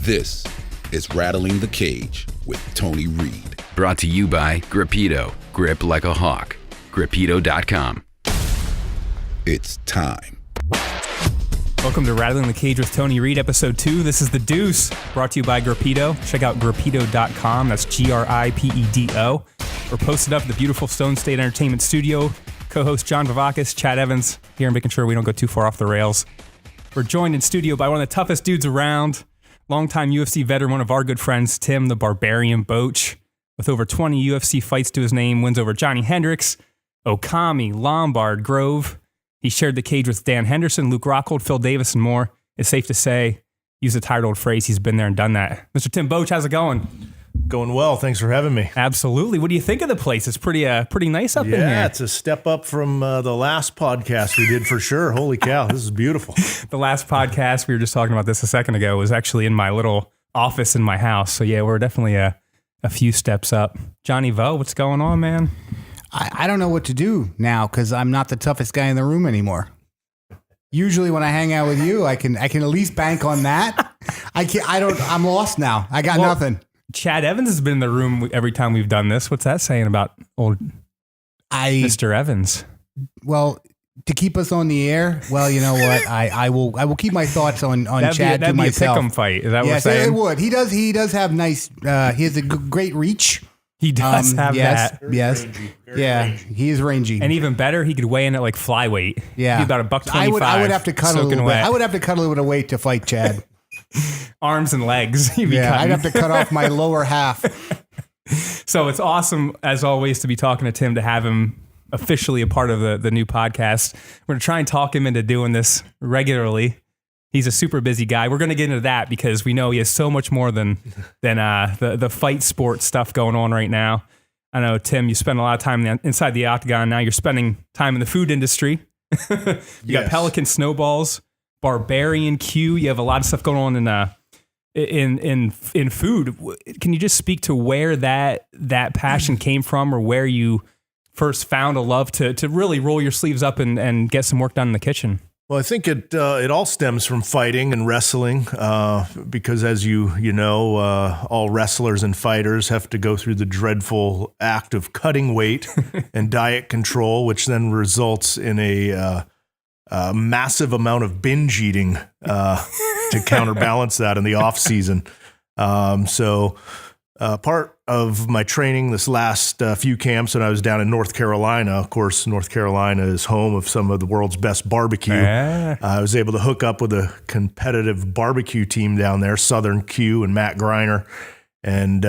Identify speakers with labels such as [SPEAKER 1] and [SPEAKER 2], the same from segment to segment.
[SPEAKER 1] This is Rattling the Cage with Tony Reed.
[SPEAKER 2] Brought to you by Gripito. Grip like a hawk. Gripito.com.
[SPEAKER 1] It's time.
[SPEAKER 3] Welcome to Rattling the Cage with Tony Reed, episode 2. This is The Deuce, brought to you by Gripito. Check out Gripito.com. That's Gripedo. We're posted up at the beautiful Stone State Entertainment Studio. Co-host John Vivakis, Chad Evans, here making sure we don't go too far off the rails. We're joined in studio by one of the toughest dudes around, longtime UFC veteran, one of our good friends, Tim the Barbarian Boetsch, with over 20 UFC fights to his name, wins over Johnny Hendricks, Okami, Lombard, Grove. He shared the cage with Dan Henderson, Luke Rockhold, Phil Davis, and more. It's safe to say, use a tired old phrase, he's been there and done that. Mr. Tim Boetsch, how's it going?
[SPEAKER 4] Going well. Thanks for having me.
[SPEAKER 3] Absolutely. What do you think of the place? It's pretty nice up in here.
[SPEAKER 4] Yeah, it's a step up from the last podcast we did for sure. Holy cow, this is beautiful.
[SPEAKER 3] The last podcast, we were just talking about this a second ago, was actually in my little office in my house. So yeah, we're definitely a few steps up. Johnny Vo, what's going on, man?
[SPEAKER 5] I don't know what to do now because I'm not the toughest guy in the room anymore. Usually when I hang out with you, I can at least bank on that. I'm lost now. I got nothing.
[SPEAKER 3] Chad Evans has been in the room every time we've done this. What's that saying about old Mr. Evans?
[SPEAKER 5] Well, to keep us on the air, well, you know what? I will keep my thoughts on Chad to myself.
[SPEAKER 3] That'd be a pick'em fight. Is that what we're saying?
[SPEAKER 5] Yes, it would. He does have nice. He has a great reach.
[SPEAKER 3] He does have that.
[SPEAKER 5] Yes.
[SPEAKER 4] Rangy.
[SPEAKER 5] He is rangy.
[SPEAKER 3] And even better, he could weigh in at like flyweight.
[SPEAKER 5] Yeah.
[SPEAKER 3] He's about $125.
[SPEAKER 5] I would have to cut a little bit. I would have to cut a little bit of weight to fight Chad.
[SPEAKER 3] Arms and legs.
[SPEAKER 5] I'd have to cut off my lower half.
[SPEAKER 3] So it's awesome, as always, to be talking to Tim, to have him officially a part of the new podcast. We're going to try and talk him into doing this regularly. He's a super busy guy. We're going to get into that because we know he has so much more than the fight sport stuff going on right now. I know, Tim, you spend a lot of time inside the octagon. Now you're spending time in the food industry. You got Pelican Snowballs, Barbarian Q. You have a lot of stuff going on in food. Can you just speak to where that passion came from, or where you first found a love to really roll your sleeves up and get some work done in the kitchen?
[SPEAKER 4] Well, I think it all stems from fighting and wrestling because, as you know, all wrestlers and fighters have to go through the dreadful act of cutting weight and diet control, which then results in a massive amount of binge eating to counterbalance that in the off season. So part of my training this last few camps when I was down in North Carolina, of course, North Carolina is home of some of the world's best barbecue. I was able to hook up with a competitive barbecue team down there, Southern Q and Matt Greiner. And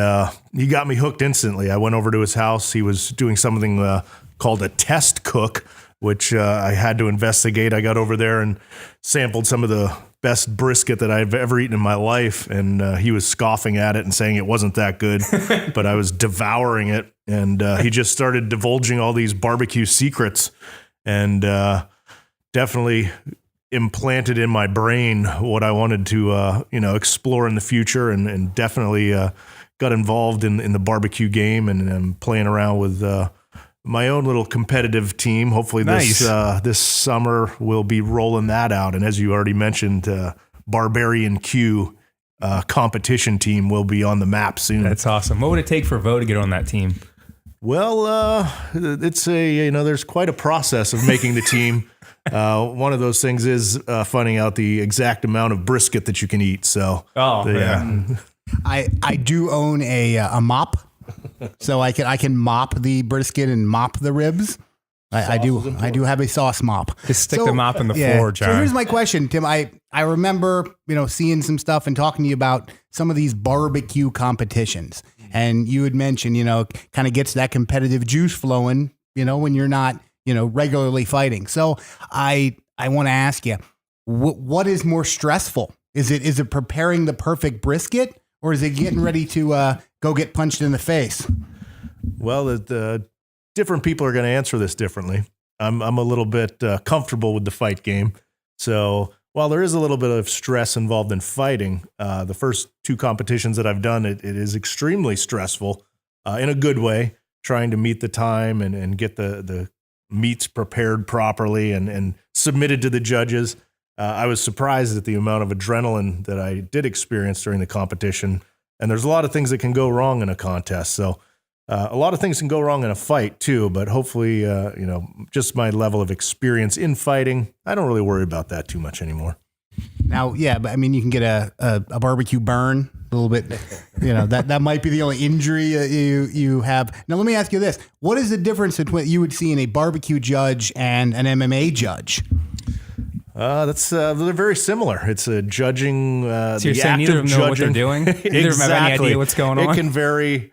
[SPEAKER 4] he got me hooked instantly. I went over to his house. He was doing something called a test cook, which I had to investigate. I got over there and sampled some of the best brisket that I've ever eaten in my life. And he was scoffing at it and saying it wasn't that good, but I was devouring it. And he just started divulging all these barbecue secrets and definitely implanted in my brain what I wanted to, explore in the future, and definitely got involved in the barbecue game and playing around with my own little competitive team. Hopefully this summer we'll be rolling that out. And as you already mentioned, Barbarian Q competition team will be on the map soon.
[SPEAKER 3] That's awesome. What would it take for Vo to get on that team?
[SPEAKER 4] Well, it's there's quite a process of making the team. One of those things is finding out the exact amount of brisket that you can eat. So,
[SPEAKER 5] I do own a mop. So I can mop the brisket and mop the ribs. I do have a sauce mop.
[SPEAKER 3] Just stick the mop in the floor, John.
[SPEAKER 5] So here's my question, Tim. I remember seeing some stuff and talking to you about some of these barbecue competitions, and you had mentioned kind of gets that competitive juice flowing when you're not regularly fighting. So I want to ask you, what is more stressful? Is it preparing the perfect brisket, or is it getting ready to go get punched in the face?
[SPEAKER 4] Well, the different people are going to answer this differently. I'm a little bit comfortable with the fight game. So while there is a little bit of stress involved in fighting, the first two competitions that I've done, it is extremely stressful in a good way, trying to meet the time and get the meats prepared properly and submitted to the judges. I was surprised at the amount of adrenaline that I did experience during the competition. And there's a lot of things that can go wrong in a contest. So a lot of things can go wrong in a fight too, but hopefully, just my level of experience in fighting, I don't really worry about that too much anymore.
[SPEAKER 5] Now, yeah, but I mean, you can get a barbecue burn a little bit. That might be the only injury you have. Now, let me ask you this: what is the difference between you would see in a barbecue judge and an MMA judge?
[SPEAKER 4] They're very similar. It's a judging.
[SPEAKER 3] So you're saying neither of them know what they're doing? Neither of them have any idea what's going on?
[SPEAKER 4] It can vary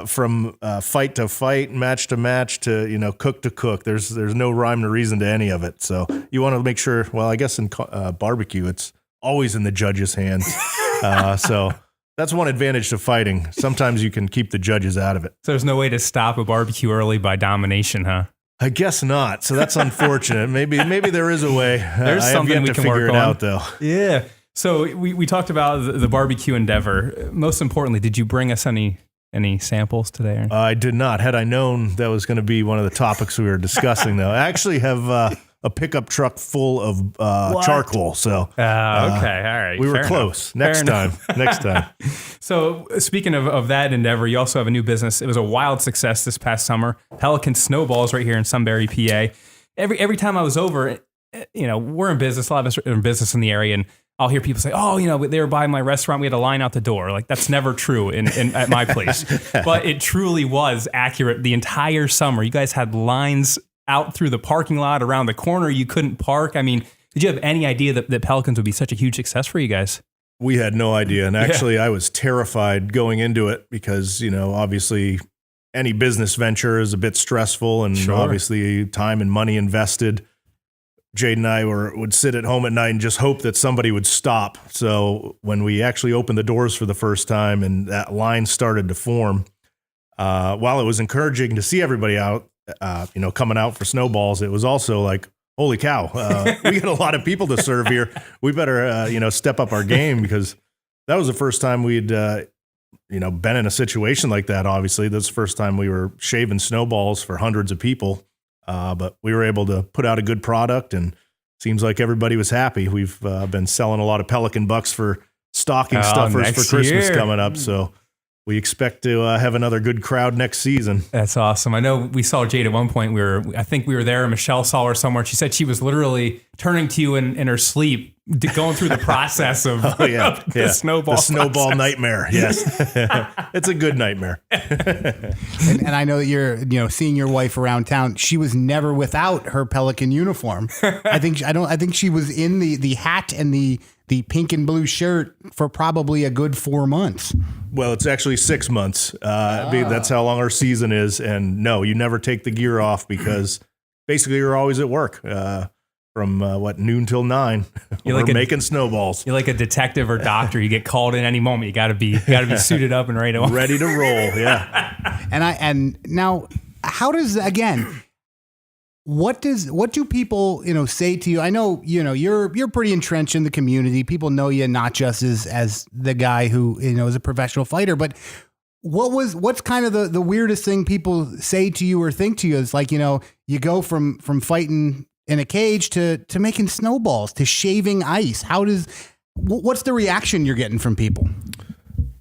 [SPEAKER 4] from fight to fight, match to match, to cook to cook. There's no rhyme or reason to any of it. So you want to make sure. Well, I guess in barbecue, it's always in the judge's hands. So that's one advantage to fighting. Sometimes you can keep the judges out of it.
[SPEAKER 3] So there's no way to stop a barbecue early by domination, huh?
[SPEAKER 4] I guess not. So that's unfortunate. Maybe there is a way.
[SPEAKER 3] There's something we can
[SPEAKER 4] figure
[SPEAKER 3] work
[SPEAKER 4] it
[SPEAKER 3] on.
[SPEAKER 4] out, though.
[SPEAKER 3] Yeah. So we talked about the barbecue endeavor. Most importantly, did you bring us any samples today?
[SPEAKER 4] I did not. Had I known that was going to be one of the topics we were discussing, though, I actually have a pickup truck full of charcoal. So
[SPEAKER 3] okay, all right.
[SPEAKER 4] We were close. Next time.
[SPEAKER 3] So speaking of that endeavor, you also have a new business. It was a wild success this past summer. Pelican Snowballs right here in Sunbury, PA. Every time I was over, we're in business. A lot of us are in business in the area, and I'll hear people say, they were by my restaurant. We had a line out the door. Like, that's never true at my place. But it truly was accurate the entire summer. You guys had lines out through the parking lot, around the corner. You couldn't park. I mean, did you have any idea that Pelicans would be such a huge success for you guys?
[SPEAKER 4] We had no idea. And actually, I was terrified going into it because, obviously any business venture is a bit stressful and obviously time and money invested. Jade and I would sit at home at night and just hope that somebody would stop. So when we actually opened the doors for the first time and that line started to form, while it was encouraging to see everybody out, coming out for snowballs, it was also like, holy cow, we got a lot of people to serve here. We better, step up our game, because that was the first time we'd, been in a situation like that. Obviously, that's the first time we were shaving snowballs for hundreds of people. But we were able to put out a good product, and seems like everybody was happy. We've been selling a lot of Pelican bucks for stocking stuffers for Christmas coming up. So we expect to have another good crowd next season.
[SPEAKER 3] That's awesome. I know we saw Jade at one point. I think we were there, and Michelle saw her somewhere. She said she was literally turning to you in her sleep, going through the process of the snowball.
[SPEAKER 4] The snowball nightmare. Yes. It's a good nightmare.
[SPEAKER 5] and I know that you're, seeing your wife around town. She was never without her Pelican uniform. I think she was in the hat and the pink and blue shirt for probably a good 4 months.
[SPEAKER 4] Well, it's actually 6 months. That's how long our season is. And no, you never take the gear off, because basically you're always at work from noon till 9. We're making snowballs.
[SPEAKER 3] You're like a detective or doctor. You get called in any moment. You got to be suited up and ready to
[SPEAKER 4] roll. Yeah.
[SPEAKER 5] And now, how does, again, what do people, say to you? I know, you're pretty entrenched in the community. People know you not just as the guy who, is a professional fighter, but what's kind of the weirdest thing people say to you or think to you? Is like, you go from fighting in a cage to making snowballs, to shaving ice. What's the reaction you're getting from people?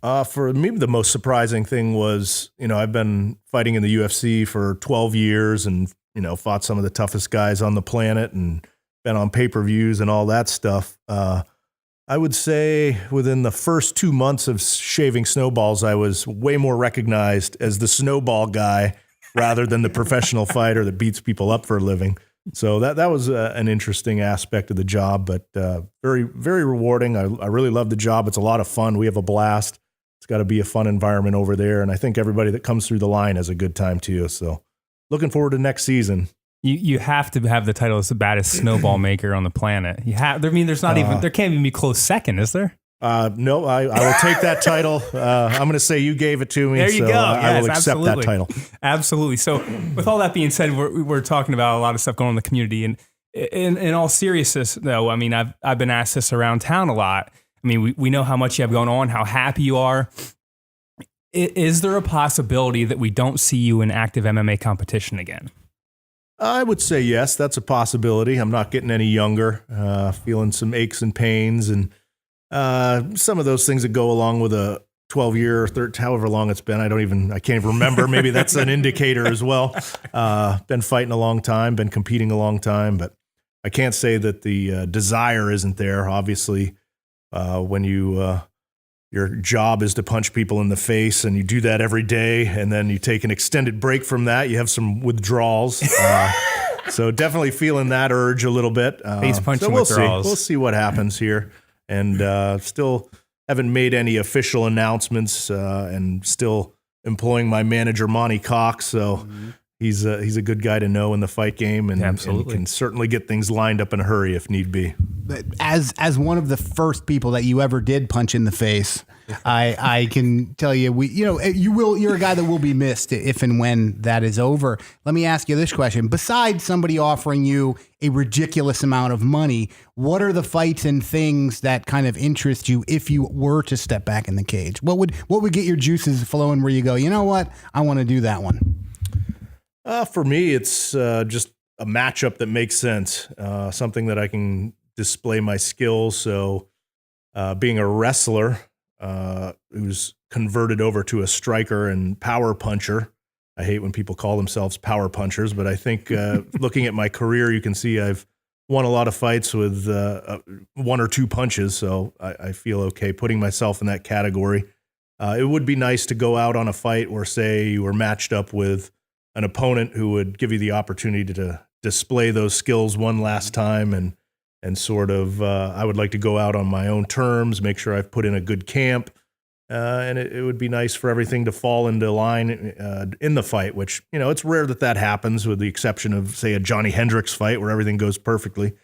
[SPEAKER 4] For me, the most surprising thing was, I've been fighting in the UFC for 12 years and, fought some of the toughest guys on the planet and been on pay-per-views and all that stuff. I would say within the first 2 months of shaving snowballs, I was way more recognized as the snowball guy rather than the professional fighter that beats people up for a living. So that was an interesting aspect of the job, but very, very rewarding. I really love the job. It's a lot of fun. We have a blast. It's got to be a fun environment over there. And I think everybody that comes through the line has a good time too. So looking forward to next season.
[SPEAKER 3] You have to have the title as the baddest snowball maker on the planet. There's not even, there can't even be close second, is there?
[SPEAKER 4] No, I will take that title. I'm going to say you gave it to me.
[SPEAKER 3] There you go.
[SPEAKER 4] I will accept that title.
[SPEAKER 3] Absolutely. So with all that being said, we're talking about a lot of stuff going on in the community. And in all seriousness, though, I mean, I've been asked this around town a lot. I mean, we know how much you have going on, how happy you are. Is there a possibility that we don't see you in active MMA competition again?
[SPEAKER 4] I would say yes, that's a possibility. I'm not getting any younger, feeling some aches and pains and some of those things that go along with a 12-year, however long it's been. I can't even remember. Maybe that's an indicator as well. Been fighting a long time, been competing a long time, but I can't say that the desire isn't there. Obviously, when your job is to punch people in the face and you do that every day, and then you take an extended break from that, you have some withdrawals. So definitely feeling that urge a little bit.
[SPEAKER 3] Face punching
[SPEAKER 4] we'll
[SPEAKER 3] withdrawals.
[SPEAKER 4] We'll see what happens here. And still haven't made any official announcements, and still employing my manager, Monty Cox. So he's a good guy to know in the fight game, and can certainly get things lined up in a hurry if need be.
[SPEAKER 5] As one of the first people that you ever did punch in the face, I can tell you, you're a guy that will be missed if and when that is over. Let me ask you this question. Besides somebody offering you a ridiculous amount of money, what are the fights and things that kind of interest you if you were to step back in the cage? What would get your juices flowing where you go, you know what, I want to do that one?
[SPEAKER 4] For me, it's just a matchup that makes sense, something that I can display my skills. So being a wrestler who's converted over to a striker and power puncher. I hate when people call themselves power punchers, but I think looking at my career, you can see I've won a lot of fights with one or two punches. So I feel okay putting myself in that category. It would be nice to go out on a fight where, say, you were matched up with an opponent who would give you the opportunity to display those skills one last time, and sort of, I would like to go out on my own terms, make sure I've put in a good camp, and it would be nice for everything to fall into line in the fight, which, it's rare that happens, with the exception of, say, a Johnny Hendricks fight where everything goes perfectly.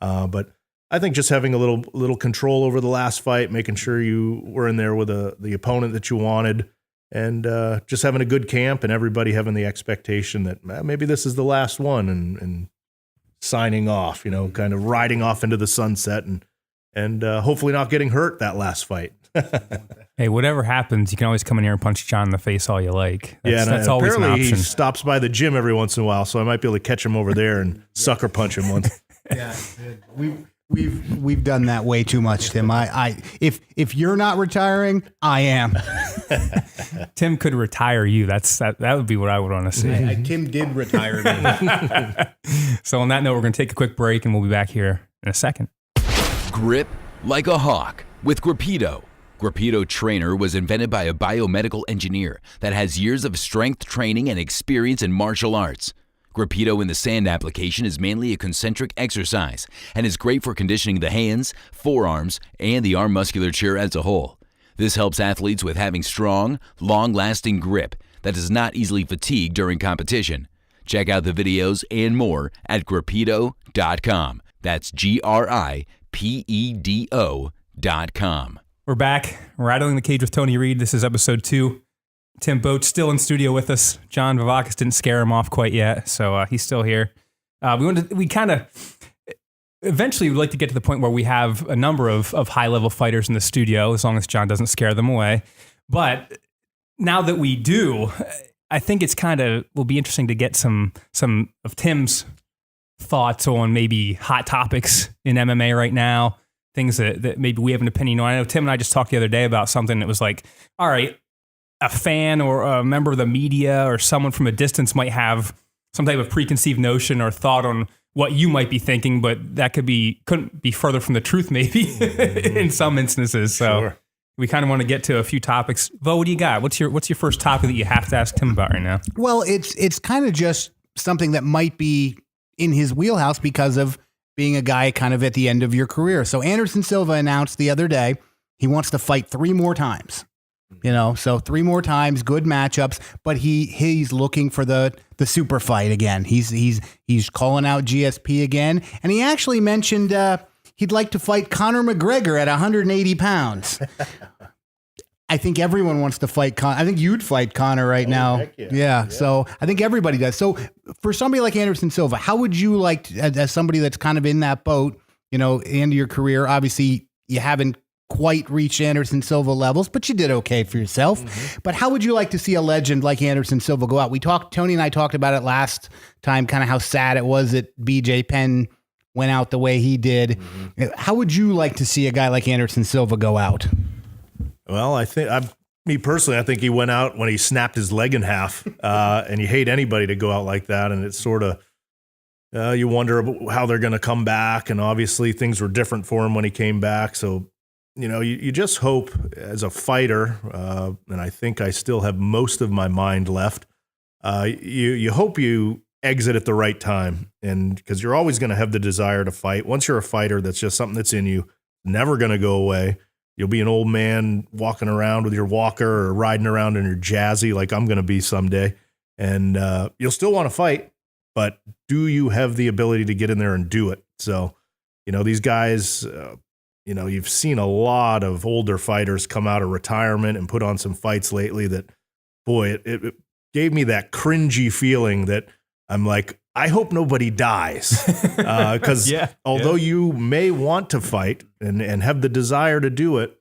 [SPEAKER 4] But I think just having a little control over the last fight, making sure you were in there with the opponent that you wanted, and just having a good camp, and everybody having the expectation that maybe this is the last one, and signing off, kind of riding off into the sunset, and hopefully not getting hurt that last fight.
[SPEAKER 3] Hey, whatever happens, you can always come in here and punch John in the face all you like. That's always an
[SPEAKER 4] apparently
[SPEAKER 3] option.
[SPEAKER 4] He stops by the gym every once in a while, so I might be able to catch him over there and sucker punch him once.
[SPEAKER 5] Yeah, we've done that way too much, Tim. If you're not retiring, I am.
[SPEAKER 3] Tim could retire you. That would be what I would want to see.
[SPEAKER 5] Tim did retire me.
[SPEAKER 3] So on that note, we're going to take a quick break, and we'll be back here in a second.
[SPEAKER 2] Grip like a hawk with Gripito. Gripito Trainer was invented by a biomedical engineer that has years of strength training and experience in martial arts. Gripito in the sand application is mainly a concentric exercise and is great for conditioning the hands, forearms, and the arm musculature as a whole. This helps athletes with having strong, long-lasting grip that does not easily fatigue during competition. Check out the videos and more at gripito.com. That's GRIPEDO.com.
[SPEAKER 3] We're back, Rattling the Cage with Tony Reed. This is episode 2. Tim Boetsch still in studio with us. John Vivakis didn't scare him off quite yet, so he's still here. Eventually we'd like to get to the point where we have a number of high-level fighters in the studio, as long as John doesn't scare them away. But now that we do, I think it's will be interesting to get some of Tim's thoughts on maybe hot topics in MMA right now, things that maybe we have an opinion on. I know Tim and I just talked the other day about something that was like, all right, a fan or a member of the media or someone from a distance might have some type of preconceived notion or thought on what you might be thinking, but that couldn't be further from the truth maybe in some instances. So
[SPEAKER 4] Sure.
[SPEAKER 3] We kind of want to get to a few topics. Vo, what do you got? What's your first topic that you have to ask Tim about right now?
[SPEAKER 5] Well, it's kind of just something that might be in his wheelhouse because of being a guy kind of at the end of your career. So Anderson Silva announced the other day he wants to fight 3 more times. So 3 more times, good matchups, but he's looking for the super fight again. He's calling out GSP again, and he actually mentioned he'd like to fight Conor McGregor at 180 pounds. I think everyone wants to fight Conor. I think you'd fight Conor right now.
[SPEAKER 4] Heck yeah.
[SPEAKER 5] So I think everybody does. So for somebody like Anderson Silva, how would you like to, as somebody that's kind of in that boat, end of your career, obviously you haven't quite reach Anderson Silva levels, but you did okay for yourself. But how would you like to see a legend like Anderson Silva go out? Tony and I talked about it last time, kind of how sad it was that BJ Penn went out the way he did. How would you like to see a guy like Anderson Silva go out?
[SPEAKER 4] Well, me personally, I think he went out when he snapped his leg in half, and you hate anybody to go out like that. And it's sort of, you wonder how they're going to come back. And obviously things were different for him when he came back. So, you just hope as a fighter, and I think I still have most of my mind left. You hope you exit at the right time, and because you're always going to have the desire to fight. Once you're a fighter, that's just something that's in you, never going to go away. You'll be an old man walking around with your walker or riding around in your Jazzy like I'm going to be someday, and you'll still want to fight, but do you have the ability to get in there and do it? So, these guys. You've seen a lot of older fighters come out of retirement and put on some fights lately that, boy, it gave me that cringy feeling that I'm like, I hope nobody dies. Because although you may want to fight and have the desire to do it,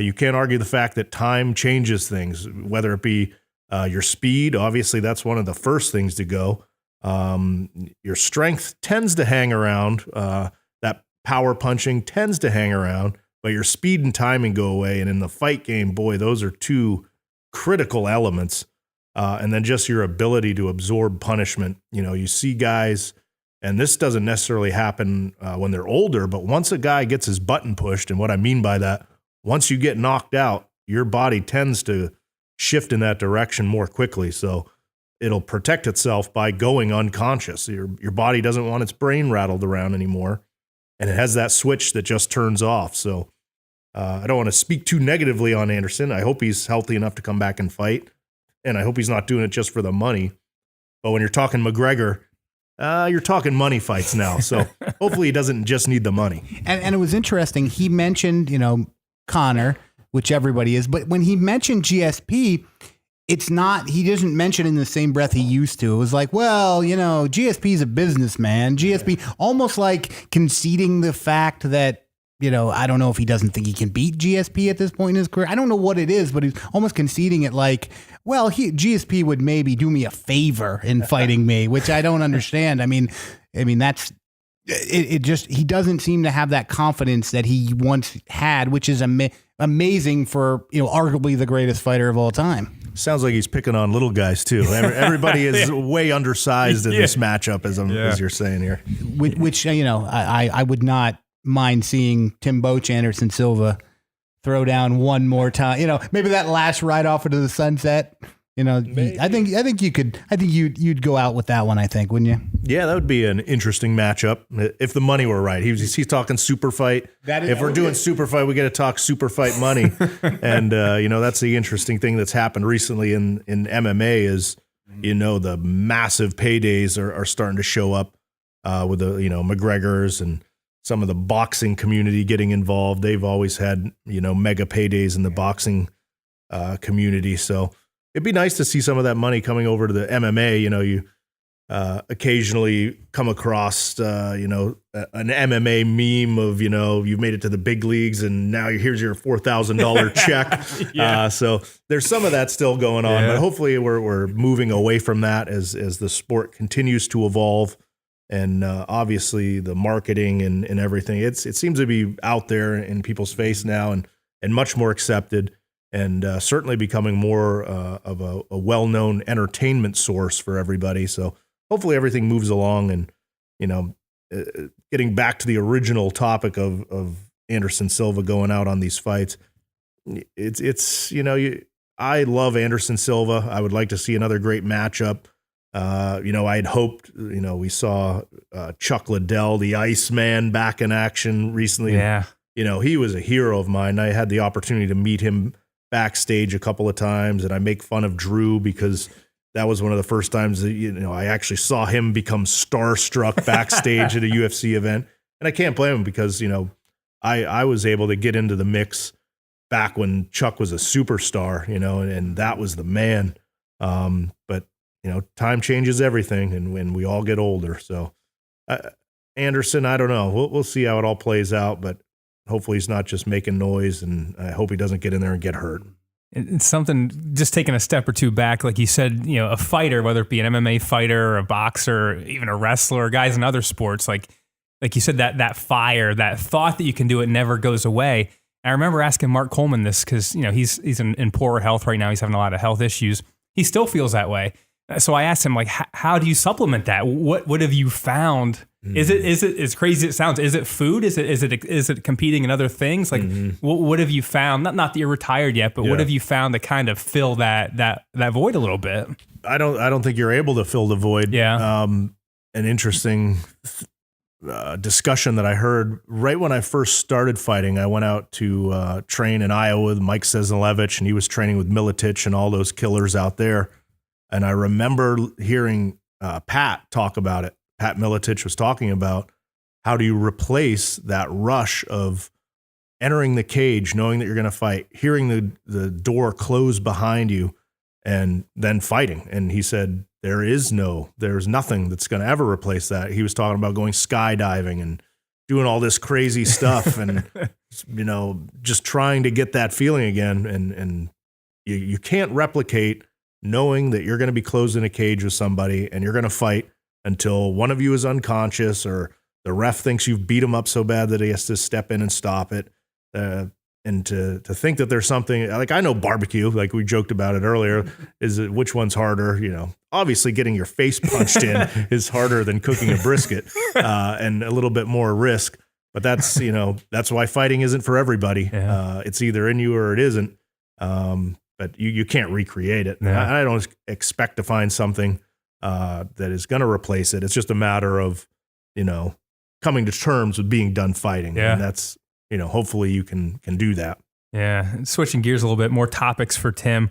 [SPEAKER 4] you can't argue the fact that time changes things, whether it be your speed. Obviously, that's one of the first things to go. Your strength tends to hang around. That power punching tends to hang around, but your speed and timing go away. And in the fight game, boy, those are two critical elements. And then just your ability to absorb punishment. You see guys, and this doesn't necessarily happen when they're older, but once a guy gets his button pushed, and what I mean by that, once you get knocked out, your body tends to shift in that direction more quickly. So it'll protect itself by going unconscious. Your body doesn't want its brain rattled around anymore. And it has that switch that just turns off. So I don't want to speak too negatively on Anderson. I hope he's healthy enough to come back and fight. And I hope he's not doing it just for the money. But when you're talking McGregor, you're talking money fights now. So hopefully he doesn't just need the money.
[SPEAKER 5] And it was interesting. He mentioned, Connor, which everybody is. But when he mentioned GSP, it's not, he doesn't mention in the same breath he used to. It was like, well, GSP is a businessman. GSP, almost like conceding the fact that, I don't know if he doesn't think he can beat GSP at this point in his career. I don't know what it is, but he's almost conceding it like, well, GSP would maybe do me a favor in fighting me, which I don't understand. I mean, that's, it just, he doesn't seem to have that confidence that he once had, which is amazing for, arguably the greatest fighter of all time.
[SPEAKER 4] Sounds like he's picking on little guys too. Everybody is way undersized in this matchup, as you're saying here.
[SPEAKER 5] Which I would not mind seeing Tim Boetsch, Anderson Silva throw down one more time. Maybe that last ride off into the sunset.
[SPEAKER 4] Maybe.
[SPEAKER 5] I think you could. I think you'd go out with that one. I think, wouldn't you?
[SPEAKER 4] Yeah, that would be an interesting matchup if the money were right. He's talking super fight. If we're doing super fight, we got to talk super fight money. And that's the interesting thing that's happened recently in MMA is the massive paydays are starting to show up with the McGregor's and some of the boxing community getting involved. They've always had mega paydays in the boxing community, so. It'd be nice to see some of that money coming over to the MMA. You occasionally come across, an MMA meme of, you've made it to the big leagues and now here's your $4,000 check. So there's some of that still going on, but hopefully we're moving away from that as the sport continues to evolve. And obviously the marketing and everything, it seems to be out there in people's face now and much more accepted. And certainly becoming more of a well-known entertainment source for everybody. So hopefully everything moves along and, getting back to the original topic of Anderson Silva going out on these fights. I love Anderson Silva. I would like to see another great matchup. I had hoped, we saw Chuck Liddell, the Iceman, back in action recently.
[SPEAKER 3] Yeah.
[SPEAKER 4] He was a hero of mine. I had the opportunity to meet him backstage a couple of times, and I make fun of Drew because that was one of the first times that, I actually saw him become starstruck backstage at a UFC event. And I can't blame him because, I was able to get into the mix back when Chuck was a superstar, and that was the man. But, time changes everything, and when we all get older. So Anderson, I don't know. We'll see how it all plays out, but hopefully he's not just making noise, and I hope he doesn't get in there and get hurt.
[SPEAKER 3] It's something, just taking a step or two back, like you said, a fighter, whether it be an MMA fighter or a boxer, or even a wrestler, guys in other sports, like you said, that fire, that thought that you can do it never goes away. And I remember asking Mark Coleman this because, he's in poorer health right now. He's having a lot of health issues. He still feels that way. So I asked him, like, how do you supplement that? What have you found? Is it as crazy as it sounds? Is it food? Is it competing in other things? Like, what have you found? Not that you're retired yet, but what have you found to kind of fill that void a little bit?
[SPEAKER 4] I don't think you're able to fill the void.
[SPEAKER 3] Yeah.
[SPEAKER 4] An interesting discussion that I heard right when I first started fighting. I went out to train in Iowa with Mike Sesnalevich, and he was training with Miletich and all those killers out there. And I remember hearing Pat talk about it. Pat Miletich was talking about how do you replace that rush of entering the cage, knowing that you're going to fight, hearing the door close behind you, and then fighting. And he said, there's nothing that's going to ever replace that. He was talking about going skydiving and doing all this crazy stuff and, just trying to get that feeling again. And you can't replicate knowing that you're going to be closed in a cage with somebody and you're going to fight until one of you is unconscious or the ref thinks you've beat him up so bad that he has to step in and stop it. And to think that there's something like, I know barbecue, like we joked about it earlier, which one's harder? Obviously getting your face punched in is harder than cooking a brisket, and a little bit more risk. But that's why fighting isn't for everybody.
[SPEAKER 3] Yeah.
[SPEAKER 4] It's either in you or it isn't. But you can't recreate it.
[SPEAKER 3] Yeah.
[SPEAKER 4] I don't expect to find something that is going to replace it. It's just a matter of, coming to terms with being done fighting.
[SPEAKER 3] Yeah.
[SPEAKER 4] And that's, hopefully you can do that.
[SPEAKER 3] Yeah. Switching gears a little bit, more topics for Tim.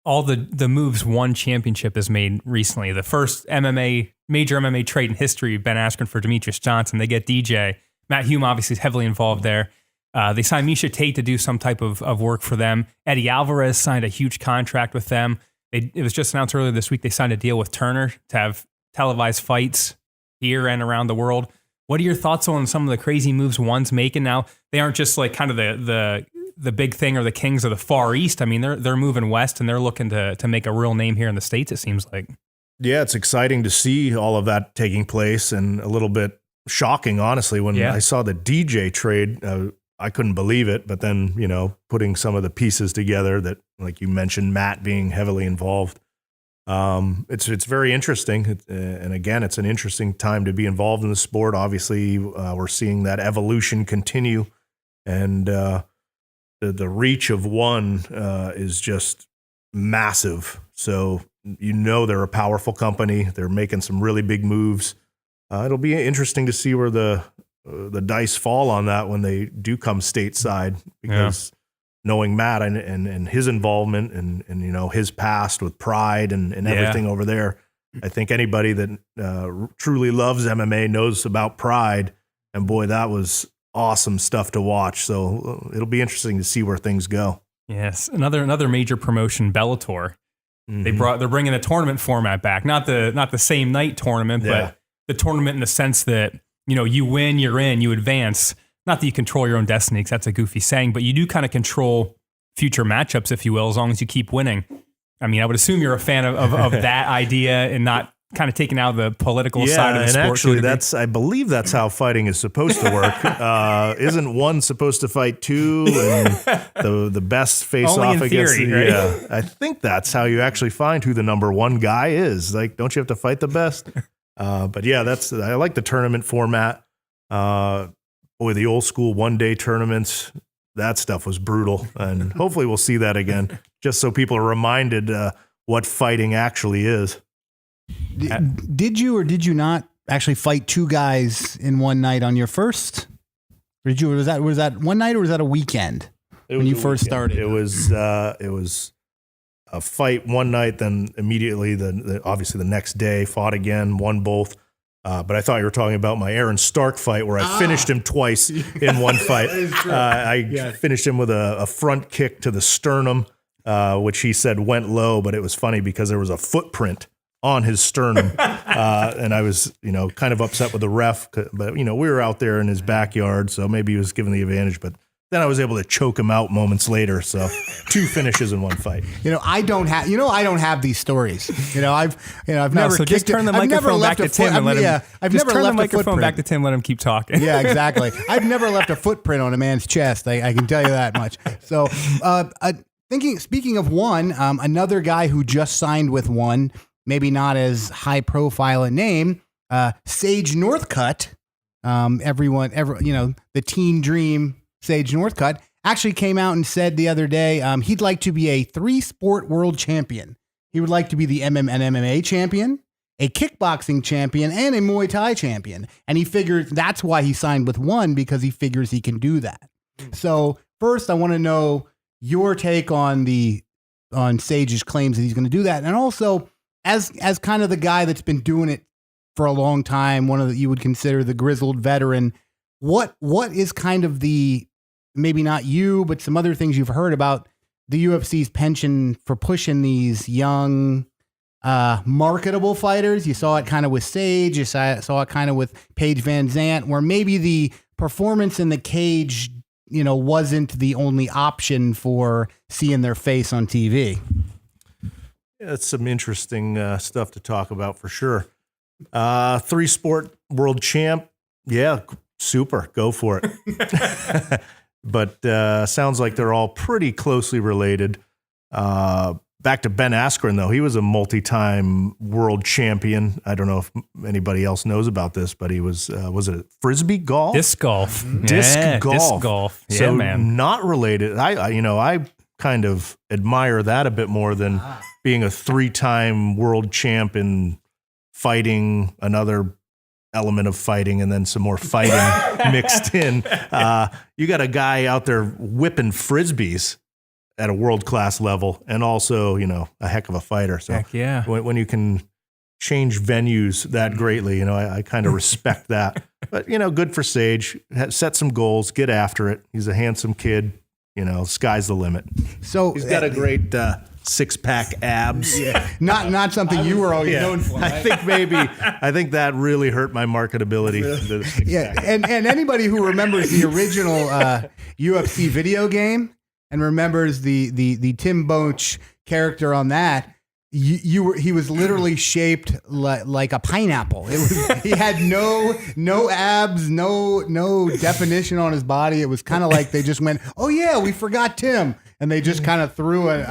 [SPEAKER 3] All the Moves One championship is made recently. The first major MMA trade in history, Ben Askren for Demetrius Johnson. They get DJ. Matt Hume obviously is heavily involved there. They signed Misha Tate to do some type of work for them. Eddie Alvarez signed a huge contract with them. It was just announced earlier this week they signed a deal with Turner to have televised fights here and around the world. What are your thoughts on some of the crazy moves One's making now? They aren't just like kind of the big thing or the kings of the Far East. I mean, they're moving west and they're looking to make a real name here in the States, it seems like.
[SPEAKER 4] Yeah, it's exciting to see all of that taking place and a little bit shocking, honestly. When I saw the DJ trade, I couldn't believe it. But then, putting some of the pieces together that, like you mentioned, Matt being heavily involved, it's very interesting. And again, it's an interesting time to be involved in the sport. Obviously, we're seeing that evolution continue, and the reach of One is just massive. So, they're a powerful company. They're making some really big moves. It'll be interesting to see where the dice fall on that when they do come stateside, because knowing Matt and his involvement and his past with Pride and everything over there, I think anybody that truly loves MMA knows about Pride, and boy, that was awesome stuff to watch. So it'll be interesting to see where things go.
[SPEAKER 3] Yes, another major promotion, Bellator. Mm-hmm. They're bringing the tournament format back, not the same night tournament, but the tournament in the sense that you win, you're in, you advance. Not that you control your own destiny, because that's a goofy saying, but you do kind of control future matchups, if you will, as long as you keep winning. I mean, I would assume you're a fan of that idea and not kind of taking out the political side of the sport.
[SPEAKER 4] And actually, I believe that's how fighting is supposed to work. Isn't one supposed to fight two, and the best face
[SPEAKER 3] Only
[SPEAKER 4] off
[SPEAKER 3] in
[SPEAKER 4] against
[SPEAKER 3] theory,
[SPEAKER 4] the,
[SPEAKER 3] right?
[SPEAKER 4] I think that's how you actually find who the number one guy is. Like, don't you have to fight the best? But yeah, I like the tournament format. The old school one-day tournaments, that stuff was brutal. And hopefully we'll see that again, just so people are reminded what fighting actually is.
[SPEAKER 5] Did you or did you not actually fight two guys in one night on your first? Or was that one night or was that a weekend when you first started?
[SPEAKER 4] It was a fight one night, then immediately obviously the next day fought again, won both. But I thought you were talking about my Aaron Stark fight where I finished him twice in one fight. I finished him with a front kick to the sternum, which he said went low, but it was funny because there was a footprint on his sternum. And I was, kind of upset with the ref, but, we were out there in his backyard, so maybe he was given the advantage, but then I was able to choke him out moments later. So 2 finishes in one fight.
[SPEAKER 5] I don't have these stories. I've never
[SPEAKER 3] so
[SPEAKER 5] kicked
[SPEAKER 3] just turn the
[SPEAKER 5] I've never
[SPEAKER 3] microphone back
[SPEAKER 5] left
[SPEAKER 3] to
[SPEAKER 5] a
[SPEAKER 3] Tim and let him.
[SPEAKER 5] I've
[SPEAKER 3] just
[SPEAKER 5] never
[SPEAKER 3] turn
[SPEAKER 5] left
[SPEAKER 3] the
[SPEAKER 5] a
[SPEAKER 3] microphone
[SPEAKER 5] footprint.
[SPEAKER 3] back to Tim. Let him keep talking.
[SPEAKER 5] Yeah, exactly. I've never left a footprint on a man's chest. I can tell you that much. So, speaking of one, another guy who just signed with one, maybe not as high profile a name, Sage Northcutt. The teen dream, Sage Northcutt, actually came out and said the other day he'd like to be a 3-sport world champion. He would like to be the MMA champion, a kickboxing champion, and a Muay Thai champion. And he figures that's why he signed with one, because he figures he can do that. So first, I want to know your take on Sage's claims that he's going to do that. And also, as kind of the guy that's been doing it for a long time, you would consider the grizzled veteran, what is kind of the, maybe not you, but some other things you've heard about the UFC's penchant for pushing these young, marketable fighters? You saw it kind of with Sage. You saw it kind of with Paige Van Zandt, where maybe the performance in the cage, wasn't the only option for seeing their face on TV.
[SPEAKER 4] Yeah, that's some interesting stuff to talk about for sure. 3-sport world champ. Yeah, super. Go for it. But sounds like they're all pretty closely related. Back to Ben Askren, though. He was a multi-time world champion. I don't know if anybody else knows about this, but he was it Frisbee golf?
[SPEAKER 3] Disc golf.
[SPEAKER 4] Disc golf.
[SPEAKER 3] Disc golf. Yeah,
[SPEAKER 4] so
[SPEAKER 3] man.
[SPEAKER 4] Not related. I kind of admire that a bit more than being a 3-time world champ in fighting, another element of fighting, and then some more fighting mixed in. You got a guy out there whipping Frisbees at a world-class level, and also, a heck of a fighter. So
[SPEAKER 3] Heck yeah.
[SPEAKER 4] when you can change venues that greatly, I kind of respect that. But, good for Sage. Set some goals, get after it. He's a handsome kid. Sky's the limit.
[SPEAKER 5] So
[SPEAKER 4] He's got a great 6-pack abs.
[SPEAKER 5] Yeah, not something you were always known for. Right?
[SPEAKER 4] I think that really hurt my marketability.
[SPEAKER 5] Yeah, and anybody who remembers the original UFC video game and remembers the Tim Boetsch character on that, he was literally shaped like a pineapple. He had no abs, no definition on his body. It was kind of like they just went, oh yeah, we forgot Tim. And they just kind of threw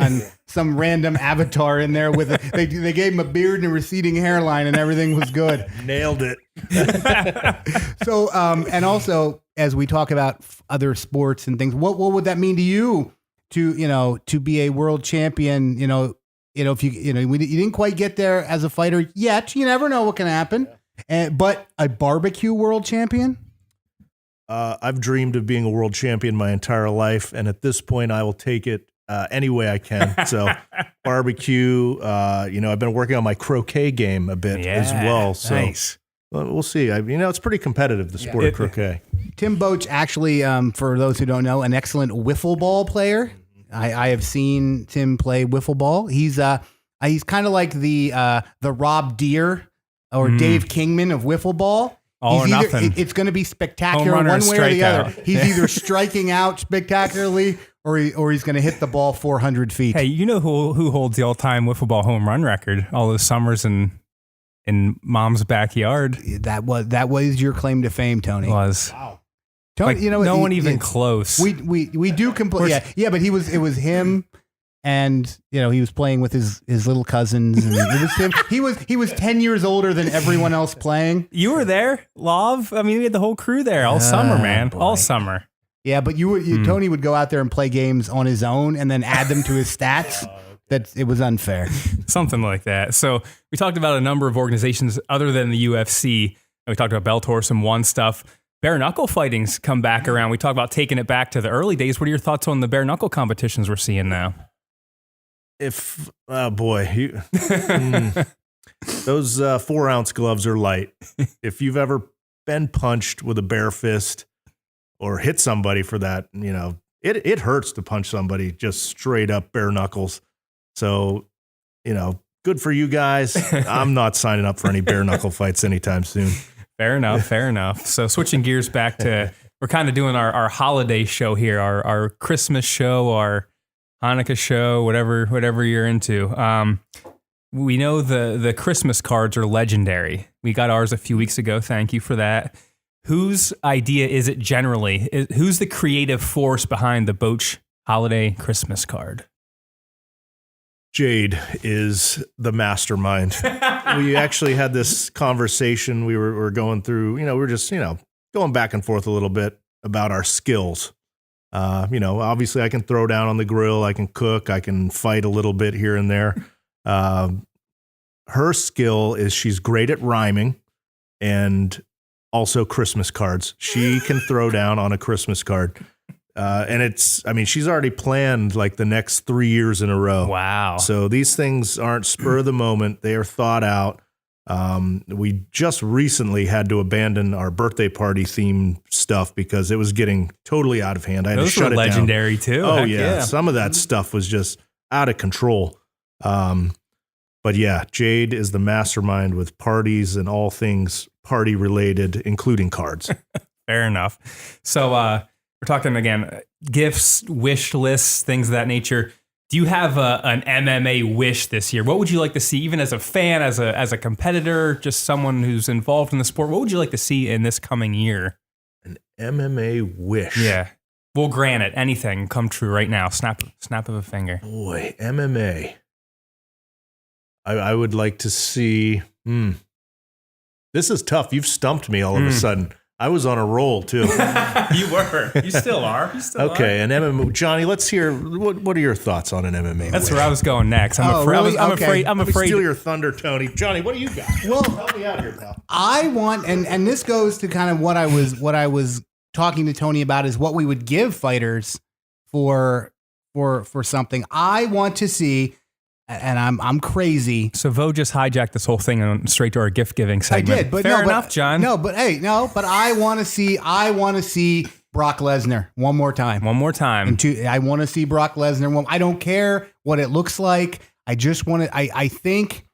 [SPEAKER 5] some random avatar in there with it. They gave him a beard and a receding hairline, and everything was good.
[SPEAKER 4] Nailed it.
[SPEAKER 5] So, and also, as we talk about other sports and things, what would that mean to you to be a world champion? If you didn't quite get there as a fighter yet, you never know what can happen. But a barbecue world champion.
[SPEAKER 4] I've dreamed of being a world champion my entire life, and at this point, I will take it any way I can. So, barbecue. I've been working on my croquet game a bit as well. So,
[SPEAKER 3] nice.
[SPEAKER 4] We'll see. It's pretty competitive, the sport of croquet.
[SPEAKER 5] Tim Boetsch, actually, for those who don't know, an excellent wiffle ball player. I have seen Tim play wiffle ball. He's kind of like the Rob Deere or Dave Kingman of wiffle ball.
[SPEAKER 3] All or nothing.
[SPEAKER 5] It's going to be spectacular
[SPEAKER 3] Home run
[SPEAKER 5] one
[SPEAKER 3] or
[SPEAKER 5] way or the other.
[SPEAKER 3] strikeout.
[SPEAKER 5] He's either striking out spectacularly or he's going to hit the ball 400 feet.
[SPEAKER 3] Hey, you know who holds the all-time wiffle ball home run record? All those summers in Mom's backyard.
[SPEAKER 5] That was your claim to fame, Tony.
[SPEAKER 3] Was.
[SPEAKER 5] Wow. Tony,
[SPEAKER 3] Like, no one even close.
[SPEAKER 5] We do complete. Yeah, but it was him. And he was playing with his little cousins, and it was him. He was 10 years older than everyone else playing.
[SPEAKER 3] You were there, Lov. I mean, we had the whole crew there all summer, man.
[SPEAKER 5] Boy.
[SPEAKER 3] All summer.
[SPEAKER 5] Yeah, but Tony would go out there and play games on his own, and then add them to his stats. That it was unfair.
[SPEAKER 3] Something like that. So we talked about a number of organizations other than the UFC. We talked about Bellator, some one stuff. Bare knuckle fighting's come back around. We talked about taking it back to the early days. What are your thoughts on the bare knuckle competitions we're seeing now?
[SPEAKER 4] Those 4-ounce gloves are light. If you've ever been punched with a bare fist or hit somebody for that, it hurts to punch somebody just straight up bare knuckles. So, good for you guys. I'm not signing up for any bare knuckle fights anytime soon.
[SPEAKER 3] Fair enough. Fair enough. So switching gears back to, we're kind of doing our holiday show here, our Christmas show, our Hanukkah show, whatever you're into. We know the Christmas cards are legendary. We got ours a few weeks ago. Thank you for that. Whose idea is it generally? Who's the creative force behind the Boetsch holiday Christmas card?
[SPEAKER 4] Jade is the mastermind. We actually had this conversation. We were going through, we were just, going back and forth a little bit about our skills. Obviously I can throw down on the grill. I can cook. I can fight a little bit here and there. Her skill is she's great at rhyming and also Christmas cards. She can throw down on a Christmas card. And she's already planned like the next 3 years in a row.
[SPEAKER 3] Wow.
[SPEAKER 4] So these things aren't spur of the moment. They are thought out. We just recently had to abandon our birthday party theme stuff because it was getting totally out of hand. I had to shut it down.
[SPEAKER 3] Those were legendary too.
[SPEAKER 4] Oh
[SPEAKER 3] Heck
[SPEAKER 4] yeah. Some of that stuff was just out of control. But yeah, Jade is the mastermind with parties and all things party related, including cards.
[SPEAKER 3] Fair enough. So we're talking again, gifts, wish lists, things of that nature. Do you have an MMA wish this year? What would you like to see, even as a fan, as a competitor, just someone who's involved in the sport? What would you like to see in this coming year?
[SPEAKER 4] An MMA wish.
[SPEAKER 3] Yeah. We'll grant it. Anything come true right now. Snap of a finger.
[SPEAKER 4] Boy, MMA. I would like to see. This is tough. You've stumped me all of a sudden. I was on a roll too.
[SPEAKER 3] You were. You still are.
[SPEAKER 4] Okay, an MMA. Johnny, let's hear. What are your thoughts on an MMA?
[SPEAKER 3] That's where I was going next. I'm
[SPEAKER 5] really?
[SPEAKER 3] I'm
[SPEAKER 5] Okay.
[SPEAKER 3] afraid.
[SPEAKER 4] Steal your thunder, Tony. Johnny, what do you got?
[SPEAKER 5] Well,
[SPEAKER 4] help me out here, pal.
[SPEAKER 5] I want, and this goes to kind of what I was talking to Tony about, is what we would give fighters for something. I want to see, and I'm crazy.
[SPEAKER 3] So Vo just hijacked this whole thing and straight to our gift giving segment.
[SPEAKER 5] I did, but
[SPEAKER 3] fair enough, John.
[SPEAKER 5] But I want to see Brock Lesnar one more time. I want to see Brock Lesnar. I don't care what it looks like. I just want to. I think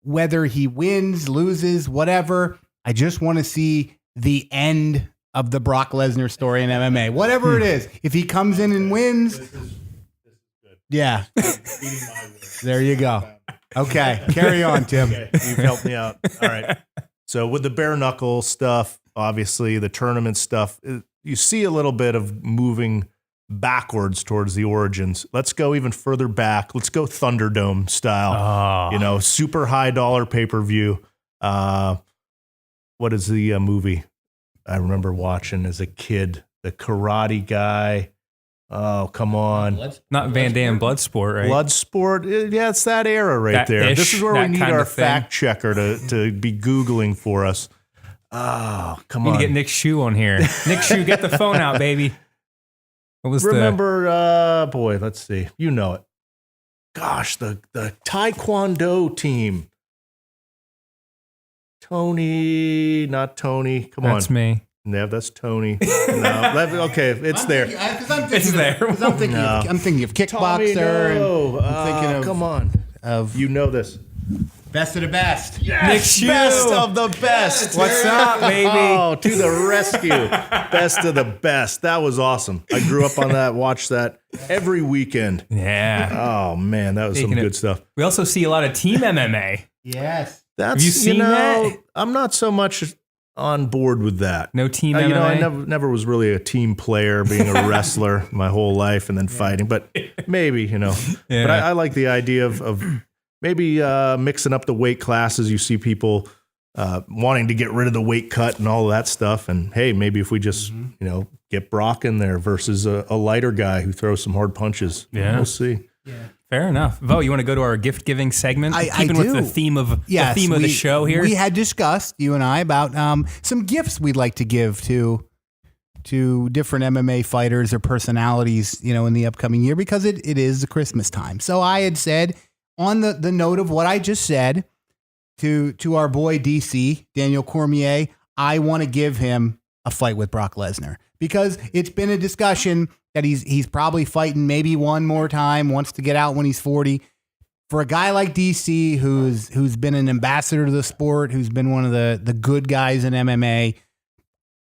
[SPEAKER 5] whether he wins, loses, whatever, I just want to see the end of the Brock Lesnar story in MMA. Whatever it is, if he comes in and wins, this is good. Yeah. There you go. Okay, carry on, Tim.
[SPEAKER 4] Okay, you've helped me out. All right. So with the bare knuckle stuff, obviously the tournament stuff, you see a little bit of moving backwards towards the origins. Let's go even further back. Let's go Thunderdome style. Super high dollar pay-per-view. What is the movie I remember watching as a kid? The Karate Guy. Oh, come on.
[SPEAKER 3] Not Van Damme Bloodsport, right?
[SPEAKER 4] Bloodsport. Yeah, it's that era right there. This is where we need our fact checker to be Googling for us. Oh, come on.
[SPEAKER 3] We need to get Nick Shue on here. Nick Shue, get the phone out, baby. What was
[SPEAKER 4] boy, let's see. You know it. Gosh, the Taekwondo team. Tony, not Tony. Come on.
[SPEAKER 3] That's me.
[SPEAKER 4] No, that's Tony. No, okay, it's there.
[SPEAKER 3] It's there.
[SPEAKER 5] I'm thinking of Kickboxer.
[SPEAKER 4] Tommy, no.
[SPEAKER 5] I'm thinking of.
[SPEAKER 4] Come on. You know this.
[SPEAKER 5] Best of the best.
[SPEAKER 4] Yes,
[SPEAKER 3] Nick Shue.
[SPEAKER 4] Best of the best.
[SPEAKER 3] What's up, baby?
[SPEAKER 4] Oh, to the rescue. Best of the best. That was awesome. I grew up on that, watched that every weekend.
[SPEAKER 3] Yeah.
[SPEAKER 4] Oh, man, that was some good stuff.
[SPEAKER 3] We also see a lot of team MMA.
[SPEAKER 5] Yes.
[SPEAKER 4] Have
[SPEAKER 3] you seen that?
[SPEAKER 4] I'm not so much on board with that.
[SPEAKER 3] No team MMA?
[SPEAKER 4] I never was really a team player, being a wrestler my whole life and then fighting, but maybe,
[SPEAKER 3] Yeah.
[SPEAKER 4] But I like the idea of maybe mixing up the weight classes. You see people wanting to get rid of the weight cut and all of that stuff. And hey, maybe if we just, get Brock in there versus a lighter guy who throws some hard punches.
[SPEAKER 3] Yeah.
[SPEAKER 4] We'll see.
[SPEAKER 5] Yeah.
[SPEAKER 3] Fair enough. Vo, you want to go to our gift giving segment? Keeping with the theme of the show here.
[SPEAKER 5] We had discussed, you and I, about some gifts we'd like to give to different MMA fighters or personalities, in the upcoming year, because it is the Christmas time. So I had said, on the note of what I just said, to our boy DC, Daniel Cormier, I want to give him a fight with Brock Lesnar, because it's been a discussion that he's probably fighting maybe one more time, wants to get out when he's 40. for a guy like DC who's been an ambassador to the sport, who's been one of the good guys in MMA,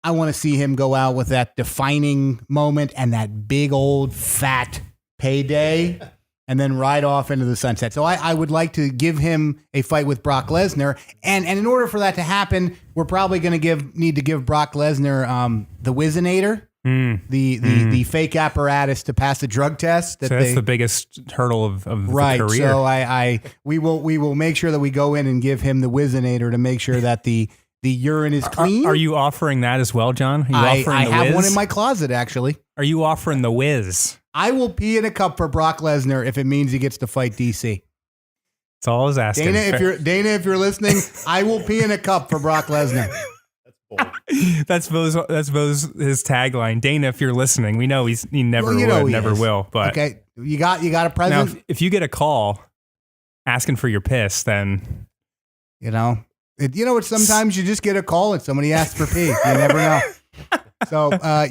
[SPEAKER 5] I want to see him go out with that defining moment and that big old fat payday and then ride off into the sunset. So I would like to give him a fight with Brock Lesnar. And in order for that to happen, we're probably going to need to give Brock Lesnar the Wizinator. The fake apparatus to pass the drug test.
[SPEAKER 3] That's the biggest hurdle of the career.
[SPEAKER 5] So we will make sure that we go in and give him the Wizinator to make sure that the urine is clean.
[SPEAKER 3] Are you offering that as well, John? Are you offering
[SPEAKER 5] I
[SPEAKER 3] the
[SPEAKER 5] have
[SPEAKER 3] whiz?
[SPEAKER 5] one in my closet, actually.
[SPEAKER 3] Are you offering the whiz?
[SPEAKER 5] I will pee in a cup for Brock Lesnar if it means he gets to fight DC.
[SPEAKER 3] That's all I was asking.
[SPEAKER 5] Dana, if you're listening, I will pee in a cup for Brock Lesnar.
[SPEAKER 3] That's Bo's his tagline. Dana, if you're listening, we know he never will. But
[SPEAKER 5] okay, you got a present.
[SPEAKER 3] Now, if you get a call asking for your piss, then
[SPEAKER 5] sometimes you just get a call and somebody asks for pee. You never know. So,